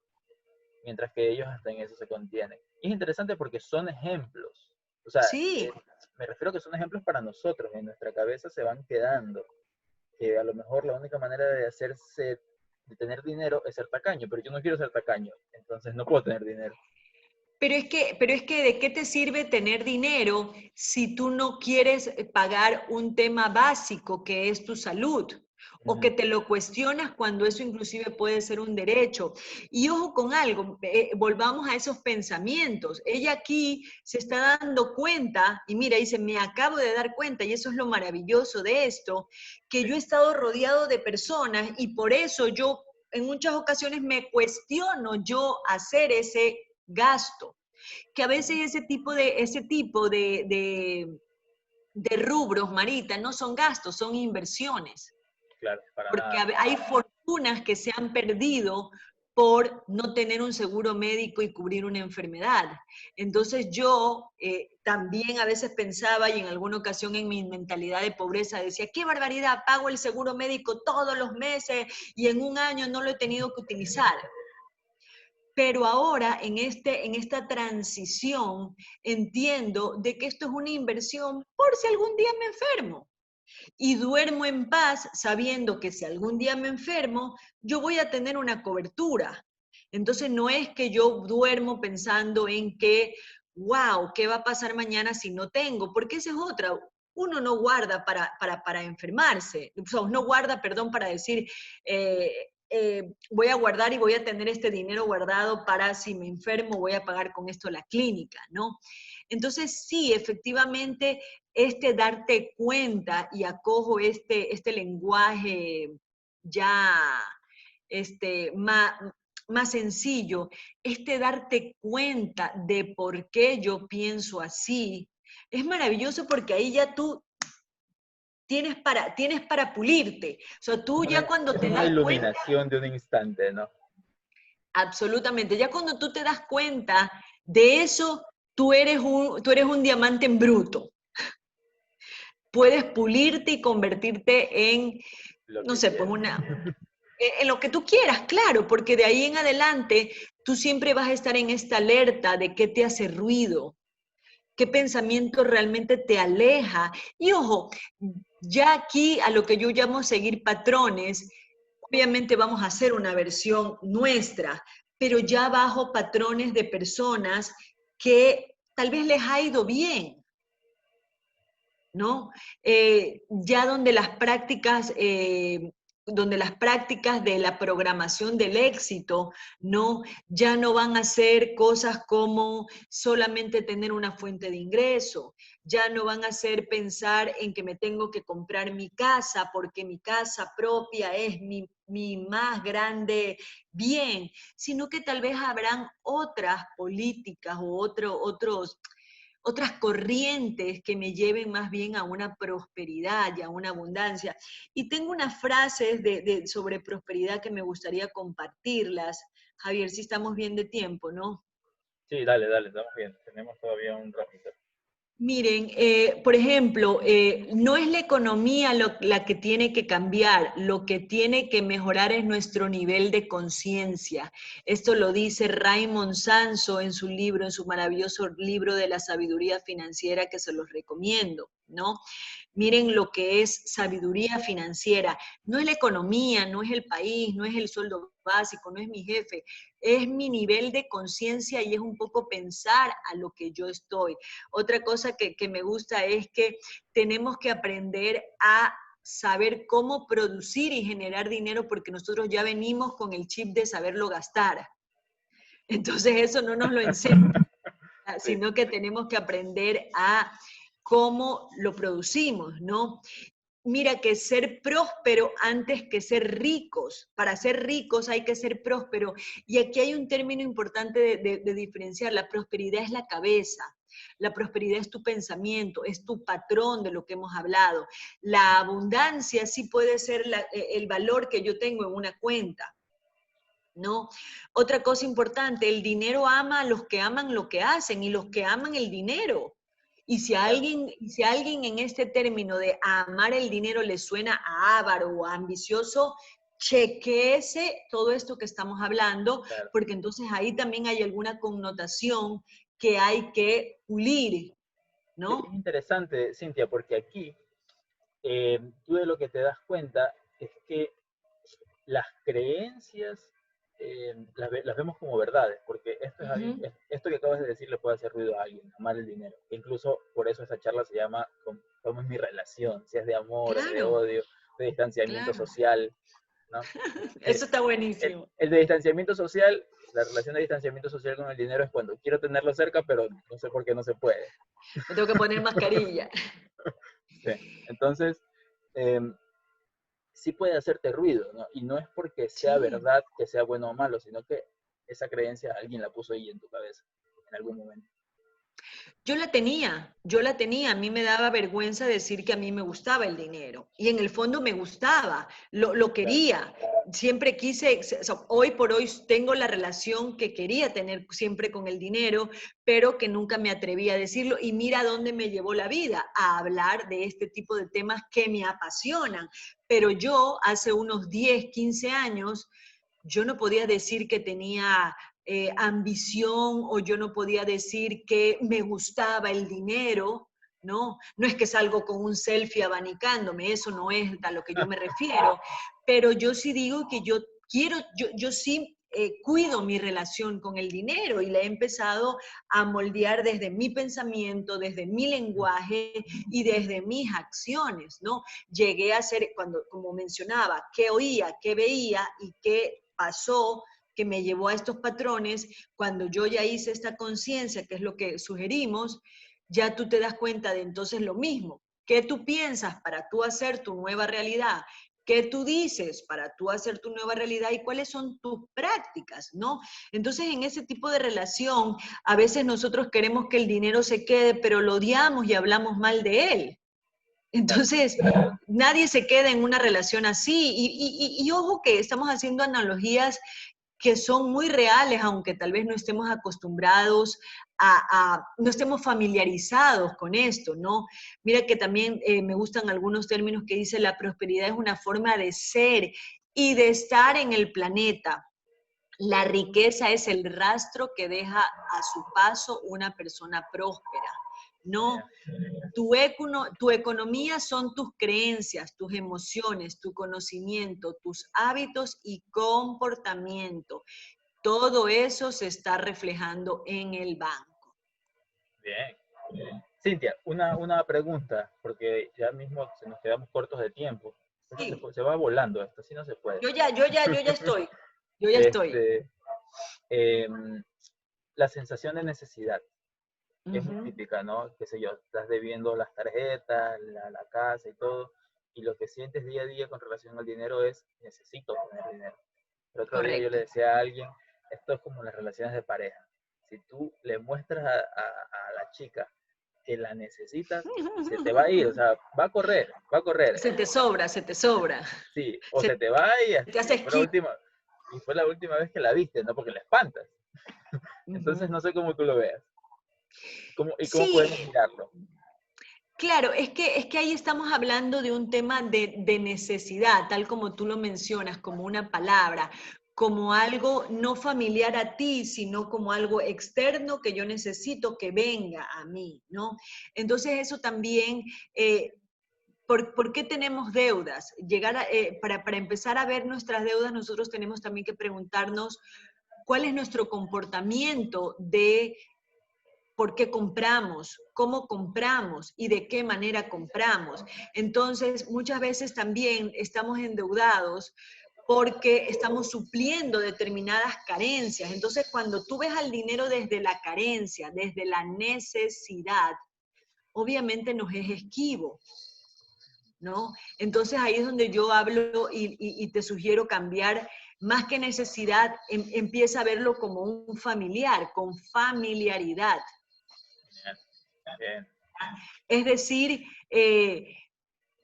mientras que ellos hasta en eso se contienen. Y es interesante porque son ejemplos, o sea,
Sí.
me refiero a que son ejemplos para nosotros, en nuestra cabeza se van quedando, que a lo mejor la única manera de hacerse, de tener dinero es ser tacaño, pero yo no quiero ser tacaño, entonces no puedo tener dinero.
Pero es que ¿de qué te sirve tener dinero si tú no quieres pagar un tema básico que es tu salud? O que te lo cuestionas cuando eso inclusive puede ser un derecho. Y ojo con algo, volvamos a esos pensamientos. Ella aquí se está dando cuenta, y mira, dice, me acabo de dar cuenta, y eso es lo maravilloso de esto, que yo he estado rodeado de personas y por eso yo en muchas ocasiones me cuestiono yo hacer ese gasto, que a veces ese tipo de rubros, Marita, no son gastos, son inversiones.
Claro, para
Porque
nada.
hay fortunas que se han perdido por no tener un seguro médico y cubrir una enfermedad. Entonces yo también a veces pensaba, y en alguna ocasión en mi mentalidad de pobreza decía, qué barbaridad, pago el seguro médico todos los meses y en un año no lo he tenido que utilizar. Pero ahora en esta transición entiendo de que esto es una inversión por si algún día me enfermo. Y duermo en paz sabiendo que si algún día me enfermo, yo voy a tener una cobertura. Entonces no es que yo duermo pensando en que, wow, ¿qué va a pasar mañana si no tengo? Porque esa es otra. Uno no guarda para enfermarse, o sea, no guarda, perdón, para decir, voy a guardar y voy a tener este dinero guardado para si me enfermo, voy a pagar con esto la clínica, ¿no? Entonces, sí, efectivamente, darte cuenta, y acojo este lenguaje ya más sencillo, darte cuenta de por qué yo pienso así, es maravilloso porque ahí ya tú tienes para pulirte. O sea, tú ya cuando
Es
te
una
das cuenta,
iluminación de un instante, ¿no?
absolutamente, ya cuando tú te das cuenta de eso, tú eres un diamante en bruto. Puedes pulirte y convertirte en,
Lo
no
que
sé, pues
quieras.
en lo que tú quieras, claro, porque de ahí en adelante tú siempre vas a estar en esta alerta de qué te hace ruido, qué pensamiento realmente te aleja. Y ojo, ya aquí a lo que yo llamo seguir patrones, obviamente vamos a hacer una versión nuestra, pero ya bajo patrones de personas que tal vez les ha ido bien, ¿no? Ya donde las prácticas de la programación del éxito, ¿no? Ya no van a ser cosas como solamente tener una fuente de ingreso, ya no van a ser pensar en que me tengo que comprar mi casa porque mi casa propia es mi más grande bien, sino que tal vez habrán otras políticas o otras corrientes que me lleven más bien a una prosperidad y a una abundancia. Y tengo unas frases sobre prosperidad que me gustaría compartirlas. Javier, si estamos bien de tiempo, ¿no?
Sí, dale, estamos bien. Tenemos todavía un ratito.
Miren, por ejemplo, no es la economía la que tiene que cambiar, lo que tiene que mejorar es nuestro nivel de conciencia. Esto lo dice Raymond Sanso en su libro, en su maravilloso libro de la sabiduría financiera, que se los recomiendo, ¿no? Miren lo que es sabiduría financiera. No es la economía, no es el país, no es el sueldo básico, no es mi jefe, es mi nivel de conciencia y es un poco pensar a lo que yo estoy. Otra cosa que me gusta es que tenemos que aprender a saber cómo producir y generar dinero porque nosotros ya venimos con el chip de saberlo gastar. Entonces eso no nos lo enseña,
Sí.
sino que tenemos que aprender a cómo lo producimos, ¿no? Mira que ser próspero antes que ser ricos. Para ser ricos hay que ser próspero. Y aquí hay un término importante de diferenciar. La prosperidad es la cabeza. La prosperidad es tu pensamiento, es tu patrón de lo que hemos hablado. La abundancia sí puede ser el valor que yo tengo en una cuenta, ¿no? Otra cosa importante, el dinero ama a los que aman lo que hacen y los que aman el dinero. Y si a alguien en este término de amar el dinero le suena a avaro o a ambicioso, chequeese todo esto que estamos hablando,
Claro.
porque entonces ahí también hay alguna connotación que hay que pulir, ¿no?
Es interesante, Cintia, porque aquí tú de lo que te das cuenta es que las creencias las vemos como verdades, porque esto, esto que acabas de decir le puede hacer ruido a alguien, amar el dinero. Incluso por eso esta charla se llama ¿Cómo es mi relación? Si es de amor, es de
Claro,
odio, de distanciamiento
claro.
social, ¿no?
Eso está buenísimo.
El de distanciamiento social, la relación de distanciamiento social con el dinero es cuando quiero tenerlo cerca, pero no sé por qué no se puede.
Me tengo que poner mascarilla.
Sí. Entonces, eh, sí puede hacerte ruido, ¿no? Y no es porque sea
Sí.
verdad que sea bueno o malo, sino que esa creencia alguien la puso ahí en tu cabeza en algún momento.
Yo la tenía, a mí me daba vergüenza decir que a mí me gustaba el dinero y en el fondo me gustaba, lo
Claro.
quería, siempre quise, o sea, hoy por hoy tengo la relación que quería tener siempre con el dinero, pero que nunca me atreví a decirlo y mira dónde me llevó la vida, a hablar de este tipo de temas que me apasionan, pero yo hace unos 10, 15 años, yo no podía decir que tenía ambición o yo no podía decir que me gustaba el dinero, ¿no? No es que salgo con un selfie abanicándome, eso no es a lo que yo me refiero, pero yo sí digo que yo quiero, yo sí cuido mi relación con el dinero y la he empezado a moldear desde mi pensamiento, desde mi lenguaje y desde mis acciones, ¿no? Llegué a ser, cuando, como mencionaba, qué oía, qué veía y qué pasó que me llevó a estos patrones, cuando yo ya hice esta conciencia, que es lo que sugerimos, ya tú te das cuenta de entonces lo mismo. ¿Qué tú piensas para tú hacer tu nueva realidad? ¿Qué tú dices para tú hacer tu nueva realidad y cuáles son tus prácticas, ¿no? Entonces, en ese tipo de relación, a veces nosotros queremos que el dinero se quede, pero lo odiamos y hablamos mal de él. Entonces, nadie se queda en una relación así. Y ojo que estamos haciendo analogías que son muy reales, aunque tal vez no estemos acostumbrados no estemos familiarizados con esto, ¿no? Mira que también me gustan algunos términos que dice la prosperidad es una forma de ser y de estar en el planeta. La riqueza es el rastro que deja a su paso una persona próspera. No, tu economía son tus creencias, tus emociones, tu conocimiento, tus hábitos y comportamiento. Todo eso se está reflejando en el banco.
Bien. Cintia, una pregunta, porque ya mismo se nos quedamos cortos de tiempo.
Sí,
Se va volando esto, así no se puede.
yo ya estoy. Yo ya estoy.
Eh, la sensación de necesidad es muy
Ujú.
típica, ¿no? Qué sé yo, estás debiendo las tarjetas, la casa y todo, y lo que sientes día a día con relación al dinero es necesito tener dinero. El otro día yo le
Correcto.
decía a alguien, esto es como las relaciones de pareja. Si tú le muestras a la chica que la necesitas, se te va a ir, o sea, va a correr, va a correr.
Se te sobra, se te sobra.
Sí, o
Se
se te va
te hace esquina.
y fue la última vez que la viste, ¿no? Porque la espantas. Entonces
Ujú.
no sé cómo tú lo veas. ¿Y cómo
Sí,
podemos mirarlo?
claro, es que ahí estamos hablando de un tema de necesidad, tal como tú lo mencionas, como una palabra, como algo no familiar a ti, sino como algo externo que yo necesito que venga a mí, ¿no? Entonces eso también, ¿por qué tenemos deudas? Para empezar a ver nuestras deudas, nosotros tenemos también que preguntarnos cuál es nuestro comportamiento de por qué compramos, cómo compramos y de qué manera compramos. Entonces, muchas veces también estamos endeudados porque estamos supliendo determinadas carencias. Entonces, cuando tú ves al dinero desde la carencia, desde la necesidad, obviamente nos es esquivo, ¿no? Entonces ahí es donde yo hablo y te sugiero cambiar, más que necesidad, empieza a verlo como un familiar, con familiaridad.
Bien.
Es decir,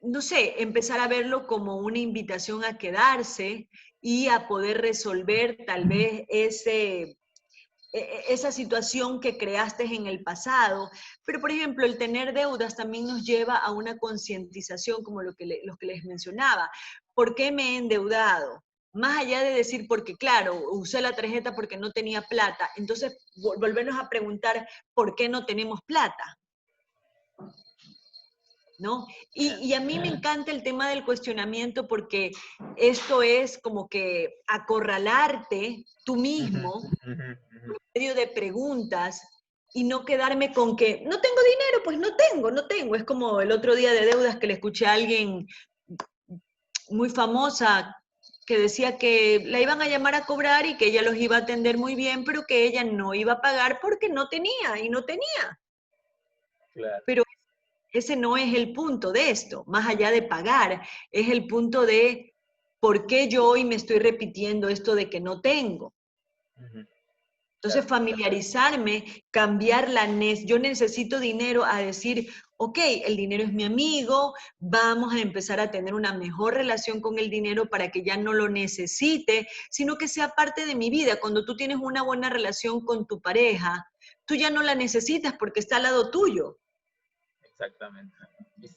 no sé, empezar a verlo como una invitación a quedarse y a poder resolver tal vez esa situación que creaste en el pasado. Pero, por ejemplo, el tener deudas también nos lleva a una concientización, como lo que les mencionaba. ¿Por qué me he endeudado? Más allá de decir, porque claro, usé la tarjeta porque no tenía plata, entonces volvernos a preguntar, ¿por qué no tenemos plata? ¿No? Y a mí me encanta el tema del cuestionamiento porque esto es como que acorralarte tú mismo medio de preguntas y no quedarme con que no tengo dinero, pues no tengo. Es como el otro día de deudas que le escuché a alguien muy famosa que decía que la iban a llamar a cobrar y que ella los iba a atender muy bien, pero que ella no iba a pagar porque no tenía y no tenía.
Claro.
Pero ese no es el punto de esto, más allá de pagar, es el punto de por qué yo hoy me estoy repitiendo esto de que no tengo. Entonces,
Claro.
familiarizarme, cambiar yo necesito dinero, a decir, ok, el dinero es mi amigo, vamos a empezar a tener una mejor relación con el dinero para que ya no lo necesite, sino que sea parte de mi vida. Cuando tú tienes una buena relación con tu pareja, tú ya no la necesitas porque está al lado tuyo.
Exactamente.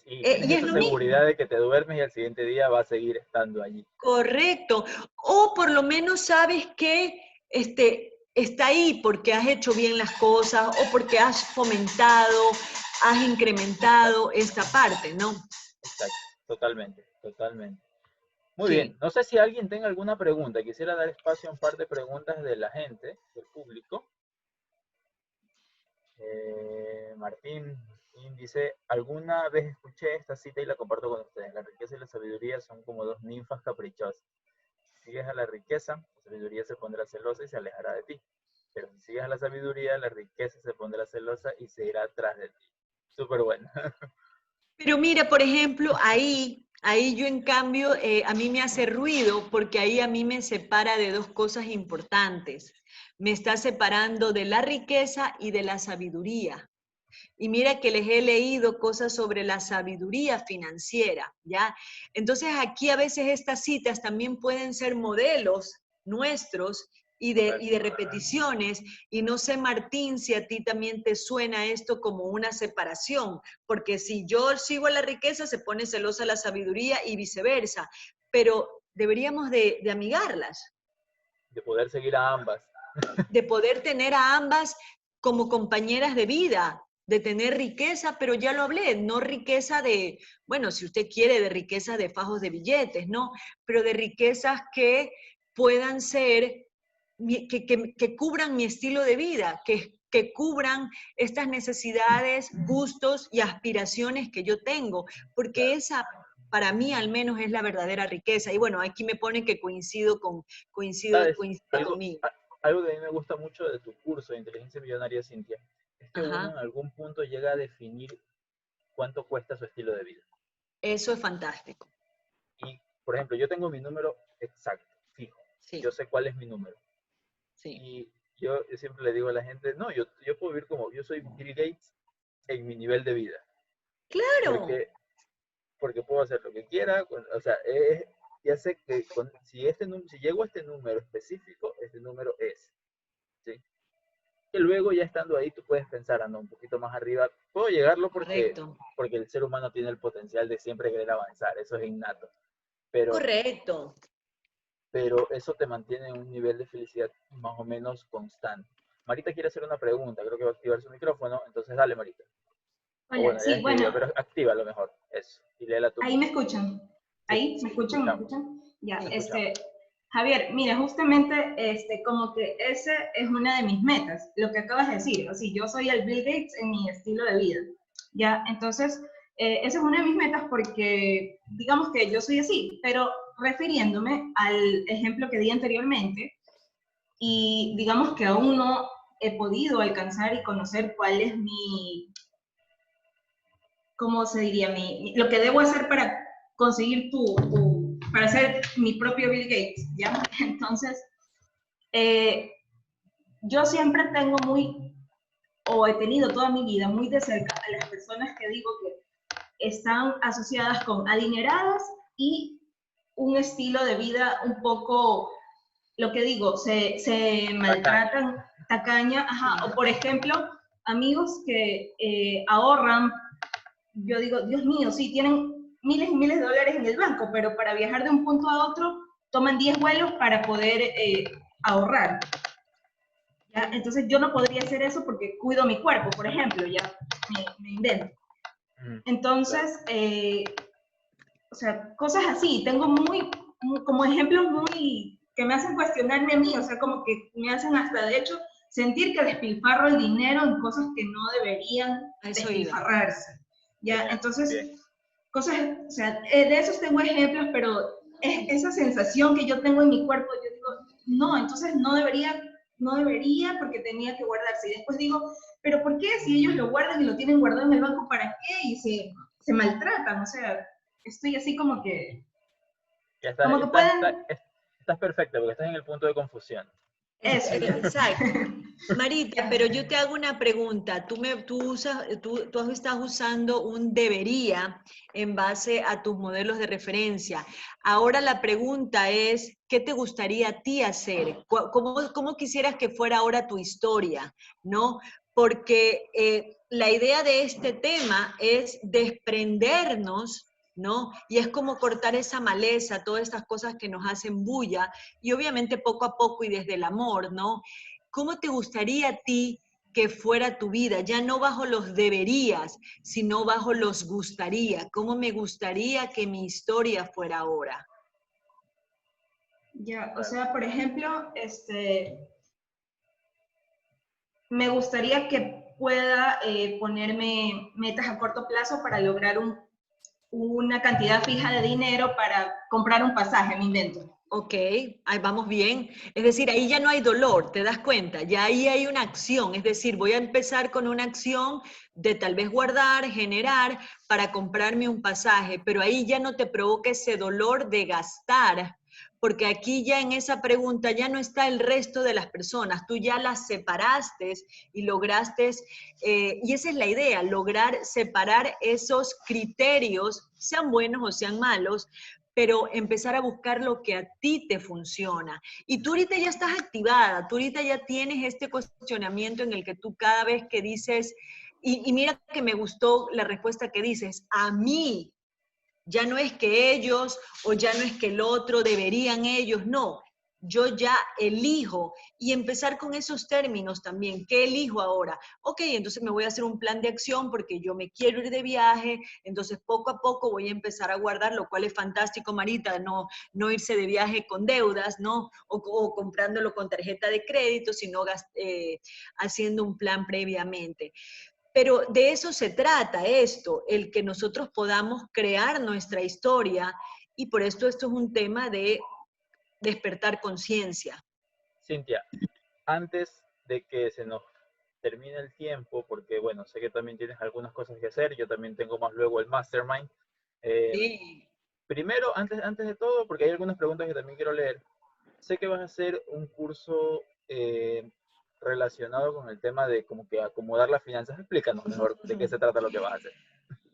Y tienes
Y es
esa
lo
seguridad
mismo.
de que te duermes y al siguiente día va a seguir estando allí.
Correcto. O por lo menos sabes que está ahí porque has hecho bien las cosas o porque has fomentado, has incrementado esta parte, ¿no?
Exacto. Totalmente, totalmente. Muy bien.
Sí.
No sé si alguien tenga alguna pregunta. Quisiera dar espacio a un par de preguntas de la gente, del público. Martín dice, alguna vez escuché esta cita y la comparto con ustedes. La riqueza y la sabiduría son como dos ninfas caprichosas. Si sigues a la riqueza, la sabiduría se pondrá celosa y se alejará de ti. Pero si sigues a la sabiduría, la riqueza se pondrá celosa y se irá atrás de ti. Súper bueno.
Pero mira, por ejemplo, ahí yo en cambio, a mí me hace ruido porque ahí a mí me separa de dos cosas importantes. Me está separando de la riqueza y de la sabiduría. Y mira que les he leído cosas sobre la sabiduría financiera, ¿ya? Entonces aquí a veces estas citas también pueden ser modelos nuestros y de repeticiones. Y no sé, Martín, si a ti también te suena esto como una separación, porque si yo sigo a la riqueza, se pone celosa la sabiduría y viceversa, pero deberíamos de amigarlas,
De poder seguir a ambas.
de poder tener a ambas como compañeras de vida, de tener riqueza, pero ya lo hablé, no riqueza de, bueno, si usted quiere, de riqueza de fajos de billetes, ¿no? Pero de riquezas que puedan ser, que cubran mi estilo de vida, que cubran estas necesidades, gustos y aspiraciones que yo tengo, porque esa para mí al menos es la verdadera riqueza. Y bueno, aquí me pone que
¿Sabes?
coincide
Algo,
conmigo.
algo que a mí me gusta mucho de tu curso de inteligencia millonaria, Cintia, es que uno
Ajá.
en algún punto llega a definir cuánto cuesta su estilo de vida.
Eso es fantástico.
Y, por ejemplo, yo tengo mi número exacto, fijo.
Sí,
Yo sé cuál es mi número.
sí.
Y yo siempre le digo a la gente, no, yo puedo vivir como, yo soy Bill Gates en mi nivel de vida.
Claro,
Porque, porque puedo hacer lo que quiera. O sea, ya sé que si llego a este número específico, este número es. ¿Sí? que luego ya estando ahí tú puedes pensar, ando un poquito más arriba, puedo llegarlo
Correcto,
porque el ser humano tiene el potencial de siempre querer avanzar, eso es innato, pero,
correcto.
pero eso te mantiene en un nivel de felicidad más o menos constante. Marita quiere hacer una pregunta, creo que va a activar su micrófono, entonces dale Marita. O
Hola,
bueno, ya
sí,
escribió,
bueno,
pero activa lo mejor, eso, y léela tú
ahí me
mismo.
escuchan.
Sí,
¿Ahí? ¿Me
sí, te
escuchan? ¿Me
escuchamos,
escuchan? Ya,
te escuchamos.
Javier, mira, justamente, como que ese es una de mis metas, lo que acabas de decir, o sea, yo soy el Bill Gates en mi estilo de vida, ya, entonces, esa es una de mis metas porque, digamos que yo soy así, pero refiriéndome al ejemplo que di anteriormente,
Ujú.
y digamos que aún no he podido alcanzar y conocer cuál es mi, ¿cómo se diría? Lo que debo hacer para conseguir para ser mi propio Bill Gates, ¿ya? Entonces, eh, yo siempre tengo o he tenido toda mi vida muy de cerca a las personas que digo que están asociadas con adineradas y un estilo de vida un poco, lo que digo, se
Tacaño.
maltratan, tacaña, ajá, o
Sí.
por ejemplo, amigos que ahorran. Yo digo, Dios mío, sí, tienen miles y miles de dólares en el banco, pero para viajar de un punto a otro toman 10 vuelos para poder ahorrar. ¿Ya? Entonces yo no podría hacer eso porque cuido mi cuerpo, por ejemplo, ya me invento.
Ujú, claro.
Entonces, o sea, cosas así, tengo como ejemplos muy, que me hacen cuestionarme a mí, o sea, como que me hacen hasta, de hecho, sentir que despilfarro el dinero en cosas que no deberían
A eso iba.
despilfarrarse. Ya,
Bien,
entonces,
bien.
cosas, o sea, de esos tengo ejemplos, pero es esa sensación que yo tengo en mi cuerpo, yo digo, no, entonces no debería porque tenía que guardarse. Y después digo, pero ¿por qué si ellos lo guardan y lo tienen guardado en el banco, para qué? Y se maltratan, o sea, estoy así
Ya
como que pueden,
estás perfecta porque estás en el punto de confusión.
eso ya.
Exacto. Marita, pero yo te hago una pregunta. Tú estás usando un debería en base a tus modelos de referencia. Ahora la pregunta es, ¿qué te gustaría a ti hacer? ¿Cómo quisieras que fuera ahora tu historia? ¿No? Porque la idea de este tema es desprendernos, ¿no? Y es como cortar esa maleza, todas estas cosas que nos hacen bulla, y obviamente poco a poco y desde el amor, ¿no? ¿Cómo te gustaría a ti que fuera tu vida? Ya no bajo los deberías, sino bajo los gustaría. ¿Cómo me gustaría que mi historia fuera ahora?
Ya, o
Claro.
sea, por ejemplo, me gustaría que pueda ponerme metas a corto plazo para lograr una cantidad fija de dinero para comprar un pasaje, me invento.
Ok, ahí vamos bien. Es decir, ahí ya no hay dolor, ¿te das cuenta? Ya ahí hay una acción. Es decir, voy a empezar con una acción de tal vez guardar, generar para comprarme un pasaje, pero ahí ya no te provoca ese dolor de gastar, porque aquí ya en esa pregunta ya no está el resto de las personas, tú ya las separaste y lograste, y esa es la idea, lograr separar esos criterios, sean buenos o sean malos, pero empezar a buscar lo que a ti te funciona. Y tú ahorita ya estás activada, tú ahorita ya tienes este cuestionamiento en el que tú cada vez que dices, y mira que me gustó la respuesta que dices, a mí, ya no es que ellos o ya no es que el otro deberían ellos, no. Yo ya elijo y empezar con esos términos también. ¿Qué elijo ahora? Ok, entonces me voy a hacer un plan de acción porque yo me quiero ir de viaje, entonces poco a poco voy a empezar a guardar, lo cual es fantástico, Marita, no irse de viaje con deudas, ¿no? O comprándolo con tarjeta de crédito, sino haciendo un plan previamente. Pero de eso se trata esto, el que nosotros podamos crear nuestra historia y por esto es un tema de despertar conciencia.
Cintia, antes de que se nos termine el tiempo, porque bueno, sé que también tienes algunas cosas que hacer, yo también tengo más luego el mastermind. Eh,
Sí.
Primero, antes de todo, porque hay algunas preguntas que también quiero leer, sé que vas a hacer un curso relacionado con el tema de como que acomodar las finanzas. Explícanos mejor de qué se trata lo que vas a hacer.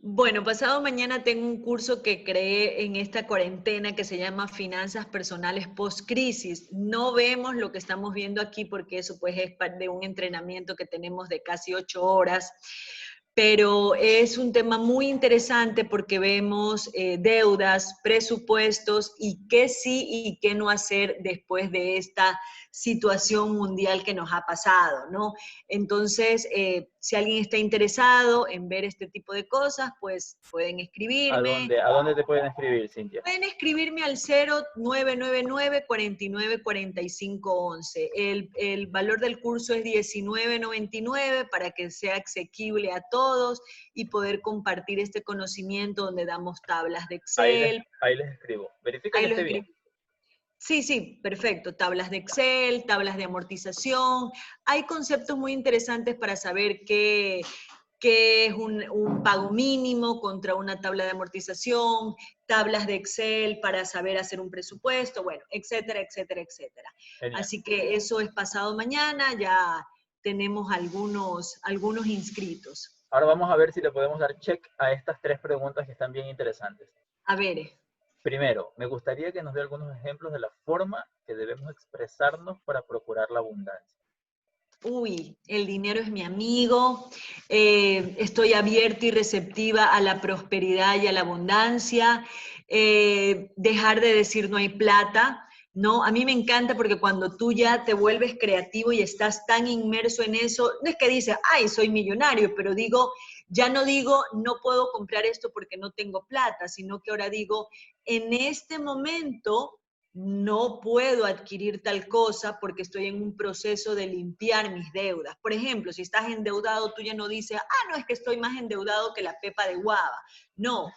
Bueno, pasado mañana tengo un curso que creé en esta cuarentena que se llama Finanzas Personales Post-Crisis. No vemos lo que estamos viendo aquí porque eso pues es parte de un entrenamiento que tenemos de casi 8 horas, pero es un tema muy interesante porque vemos deudas, presupuestos y qué sí y qué no hacer después de esta situación mundial que nos ha pasado, ¿no? Entonces, si alguien está interesado en ver este tipo de cosas, pues pueden escribirme.
¿A dónde te pueden escribir, Cintia?
Pueden escribirme al 0999-494511. El valor del curso es $19.99 para que sea asequible a todos y poder compartir este conocimiento donde damos tablas de Excel.
Ahí les escribo. Verifica que esté bien.
Sí, sí, perfecto. Tablas de Excel, tablas de amortización. Hay conceptos muy interesantes para saber qué es un pago mínimo contra una tabla de amortización, tablas de Excel para saber hacer un presupuesto, bueno, etcétera, etcétera, etcétera. Genial. Así que eso es pasado mañana, ya tenemos algunos inscritos.
Ahora vamos a ver si le podemos dar check a estas 3 preguntas que están bien interesantes.
A ver.
Primero, me gustaría que nos dé algunos ejemplos de la forma que debemos expresarnos para procurar la abundancia.
Uy, el dinero es mi amigo, estoy abierta y receptiva a la prosperidad y a la abundancia, dejar de decir no hay plata, ¿no? A mí me encanta porque cuando tú ya te vuelves creativo y estás tan inmerso en eso, no es que dices, ay, soy millonario, pero ya no digo, no puedo comprar esto porque no tengo plata, sino que ahora digo, en este momento no puedo adquirir tal cosa porque estoy en un proceso de limpiar mis deudas. Por ejemplo, si estás endeudado, tú ya no dices, no, es que estoy más endeudado que la pepa de guava. No,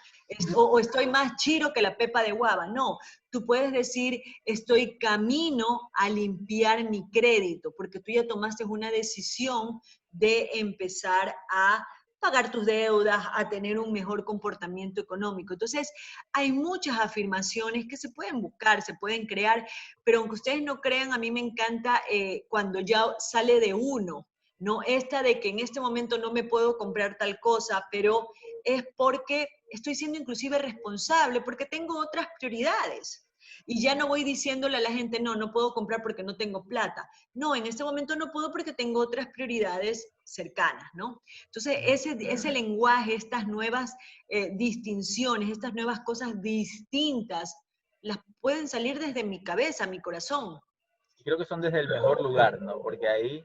o estoy más chiro que la pepa de guava. No, tú puedes decir, estoy camino a limpiar mi crédito, porque tú ya tomaste una decisión de empezar a pagar tus deudas, a tener un mejor comportamiento económico. Entonces, hay muchas afirmaciones que se pueden buscar, se pueden crear, pero aunque ustedes no crean, a mí me encanta cuando ya sale de uno, ¿no? Esta de que en este momento no me puedo comprar tal cosa, pero es porque estoy siendo inclusive responsable, porque tengo otras prioridades. Y ya no voy diciéndole a la gente, no puedo comprar porque no tengo plata. No, en este momento no puedo porque tengo otras prioridades cercanas, ¿no? Entonces, ese lenguaje, estas nuevas distinciones, estas nuevas cosas distintas, las pueden salir desde mi cabeza, mi corazón.
Creo que son desde el mejor lugar, ¿no? Porque ahí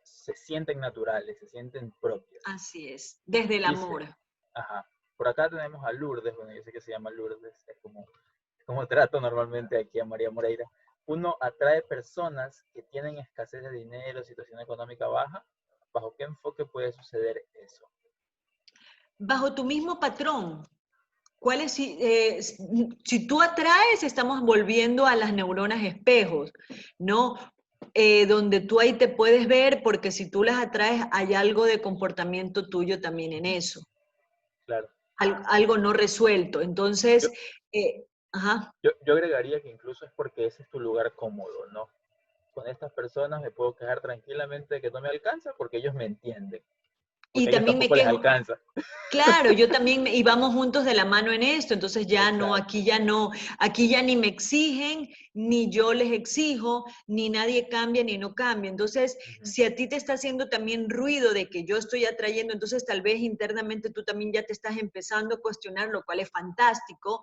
se sienten naturales, se sienten propias.
Así es, desde el amor.
Ajá. Por acá tenemos a Lourdes, bueno, yo sé que se llama Lourdes, es como trato normalmente aquí a María Moreira. Uno atrae personas que tienen escasez de dinero, situación económica baja. ¿Bajo qué enfoque puede suceder eso?
Bajo tu mismo patrón. Si tú atraes, estamos volviendo a las neuronas espejos, ¿no? Donde tú ahí te puedes ver, porque si tú las atraes, hay algo de comportamiento tuyo también en eso.
Claro.
Algo no resuelto. Entonces, ajá.
Yo agregaría que incluso es porque ese es tu lugar cómodo, ¿no? Con estas personas me puedo quejar tranquilamente de que no me alcanza porque ellos me entienden.
Y también me quejo.
Les alcanza.
Claro, yo también, y vamos juntos de la mano en esto, entonces ya no, aquí ya ni me exigen, ni yo les exijo, ni nadie cambia, ni no cambia. Entonces, si a ti te está haciendo también ruido de que yo estoy atrayendo, entonces tal vez internamente tú también ya te estás empezando a cuestionar, lo cual es fantástico,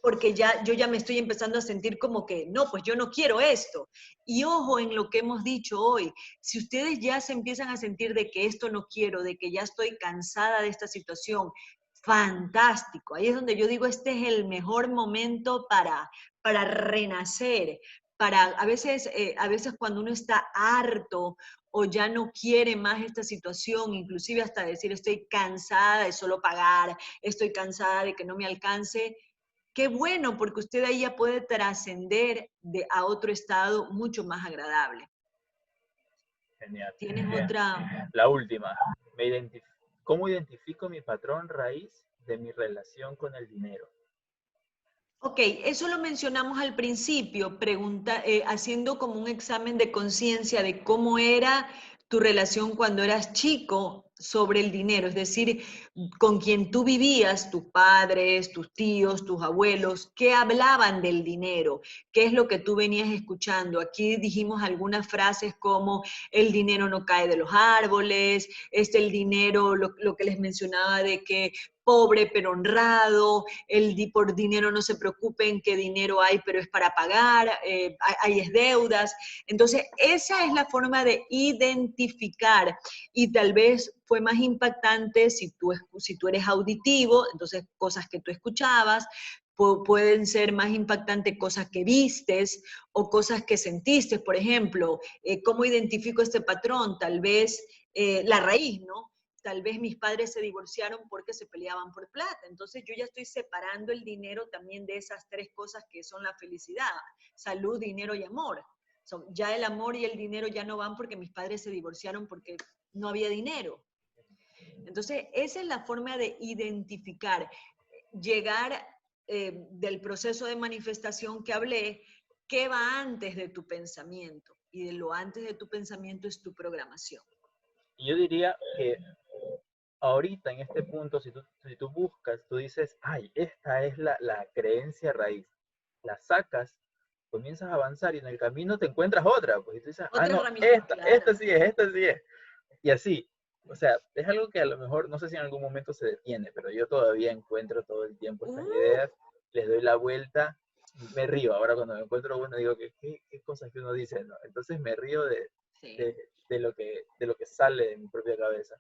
porque yo ya me estoy empezando a sentir como que, no, pues yo no quiero esto. Y ojo en lo que hemos dicho hoy, si ustedes ya se empiezan a sentir de que esto no quiero, de que ya estoy cansada de esta situación, fantástico. Ahí es donde yo digo, este es el mejor momento para renacer. A veces cuando uno está harto o ya no quiere más esta situación, inclusive hasta decir estoy cansada de solo pagar, estoy cansada de que no me alcance, qué bueno, porque usted ahí ya puede trascender a otro estado mucho más agradable.
Genial.
¿Tienes otra?
La última. ¿Cómo identifico mi patrón raíz de mi relación con el dinero?
Ok, eso lo mencionamos al principio, haciendo como un examen de conciencia de cómo era tu relación cuando eras chico sobre el dinero. Es decir, con quien tú vivías, tus padres, tus tíos, tus abuelos, ¿qué hablaban del dinero? ¿Qué es lo que tú venías escuchando? Aquí dijimos algunas frases como el dinero no cae de los árboles, el dinero, lo que les mencionaba de que pobre pero honrado, por dinero no se preocupen, que dinero hay pero es para pagar, hay es deudas. Entonces, esa es la forma de identificar, y tal vez fue más impactante si tú eres auditivo, entonces cosas que tú escuchabas, pueden ser más impactantes cosas que vistes o cosas que sentiste. Por ejemplo, ¿cómo identifico este patrón? Tal vez la raíz, ¿no? Tal vez mis padres se divorciaron porque se peleaban por plata. Entonces yo ya estoy separando el dinero también de esas tres cosas que son la felicidad: salud, dinero y amor. Ya el amor y el dinero ya no van porque mis padres se divorciaron porque no había dinero. Entonces esa es la forma de identificar, llegar del proceso de manifestación que hablé, qué va antes de tu pensamiento. Y de lo antes de tu pensamiento es tu programación.
Y yo diría que ahorita en este punto, si tú buscas, tú dices, ay, esta es la creencia raíz, la sacas, comienzas a avanzar y en el camino te encuentras otra, pues y tú dices, ah,
Otra
no,
herramienta, claro.
esta sí es, y así. O sea, es algo que a lo mejor, no sé si en algún momento se detiene, pero yo todavía encuentro todo el tiempo estas ideas, les doy la vuelta, me río. Ahora cuando me encuentro una digo, ¿qué cosas que uno dice, ¿no? Entonces me río
Sí.
de lo que sale de mi propia cabeza.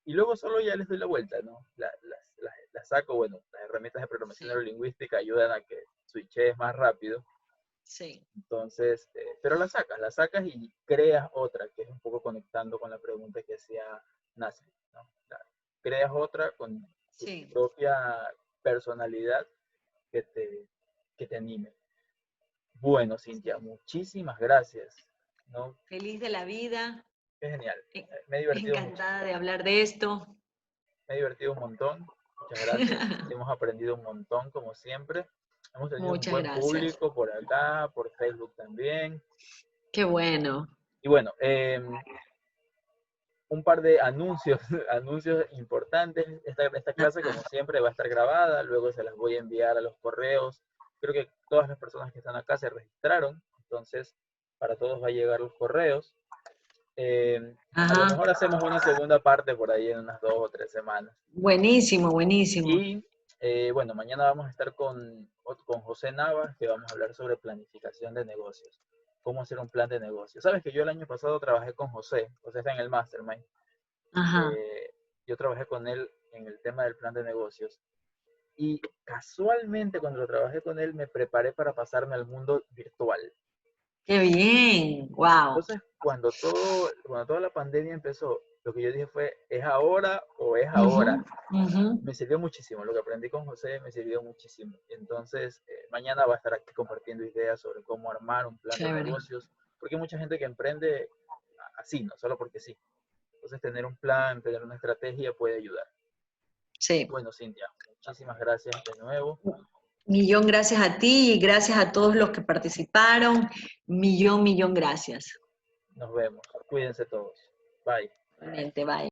Y luego solo ya les doy la vuelta, ¿no? Las saco, bueno, las herramientas de programación
Sí.
neurolingüística ayudan a que switches más rápido.
Sí.
Entonces, pero la sacas y creas otra, que es un poco conectando con la pregunta que hacía Nasri, ¿no? Creas otra con tu
Sí.
propia personalidad que te anime. Bueno, Cintia, muchísimas gracias, ¿no?
Feliz de la vida.
Es genial. Me he divertido
Encantada de hablar de esto.
Me he divertido un montón. Muchas gracias. Hemos aprendido un montón, como siempre. Hemos tenido un
Muchas
buen
gracias.
público por acá, por Facebook también.
Qué bueno.
Y bueno, un par de anuncios, anuncios importantes. Esta clase, como siempre, va a estar grabada. Luego se las voy a enviar a los correos. Creo que todas las personas que están acá se registraron. Entonces, para todos va a llegar los correos. A lo mejor hacemos una segunda parte por ahí en unas 2 o 3 semanas.
Buenísimo, buenísimo.
Y bueno, mañana vamos a estar con José Navas, que vamos a hablar sobre planificación de negocios. Cómo hacer un plan de negocio. Sabes que yo el año pasado trabajé con José. José está en el Mastermind. Yo trabajé con él en el tema del plan de negocios. Y casualmente cuando lo trabajé con él me preparé para pasarme al mundo virtual.
¡Qué bien! ¡Wow!
Entonces, cuando toda la pandemia empezó, lo que yo dije fue, ¿es ahora o es ahora? Me sirvió muchísimo, lo que aprendí con José me sirvió muchísimo. Entonces, mañana va a estar aquí compartiendo ideas sobre cómo armar un plan de negocios, porque hay mucha gente que emprende así, no solo porque sí. Entonces, tener un plan, tener una estrategia puede ayudar.
Sí.
Bueno, Cintia, muchísimas gracias de nuevo.
Millón gracias a ti y gracias a todos los que participaron. Millón gracias.
Nos vemos. Cuídense todos. Bye.
Bye.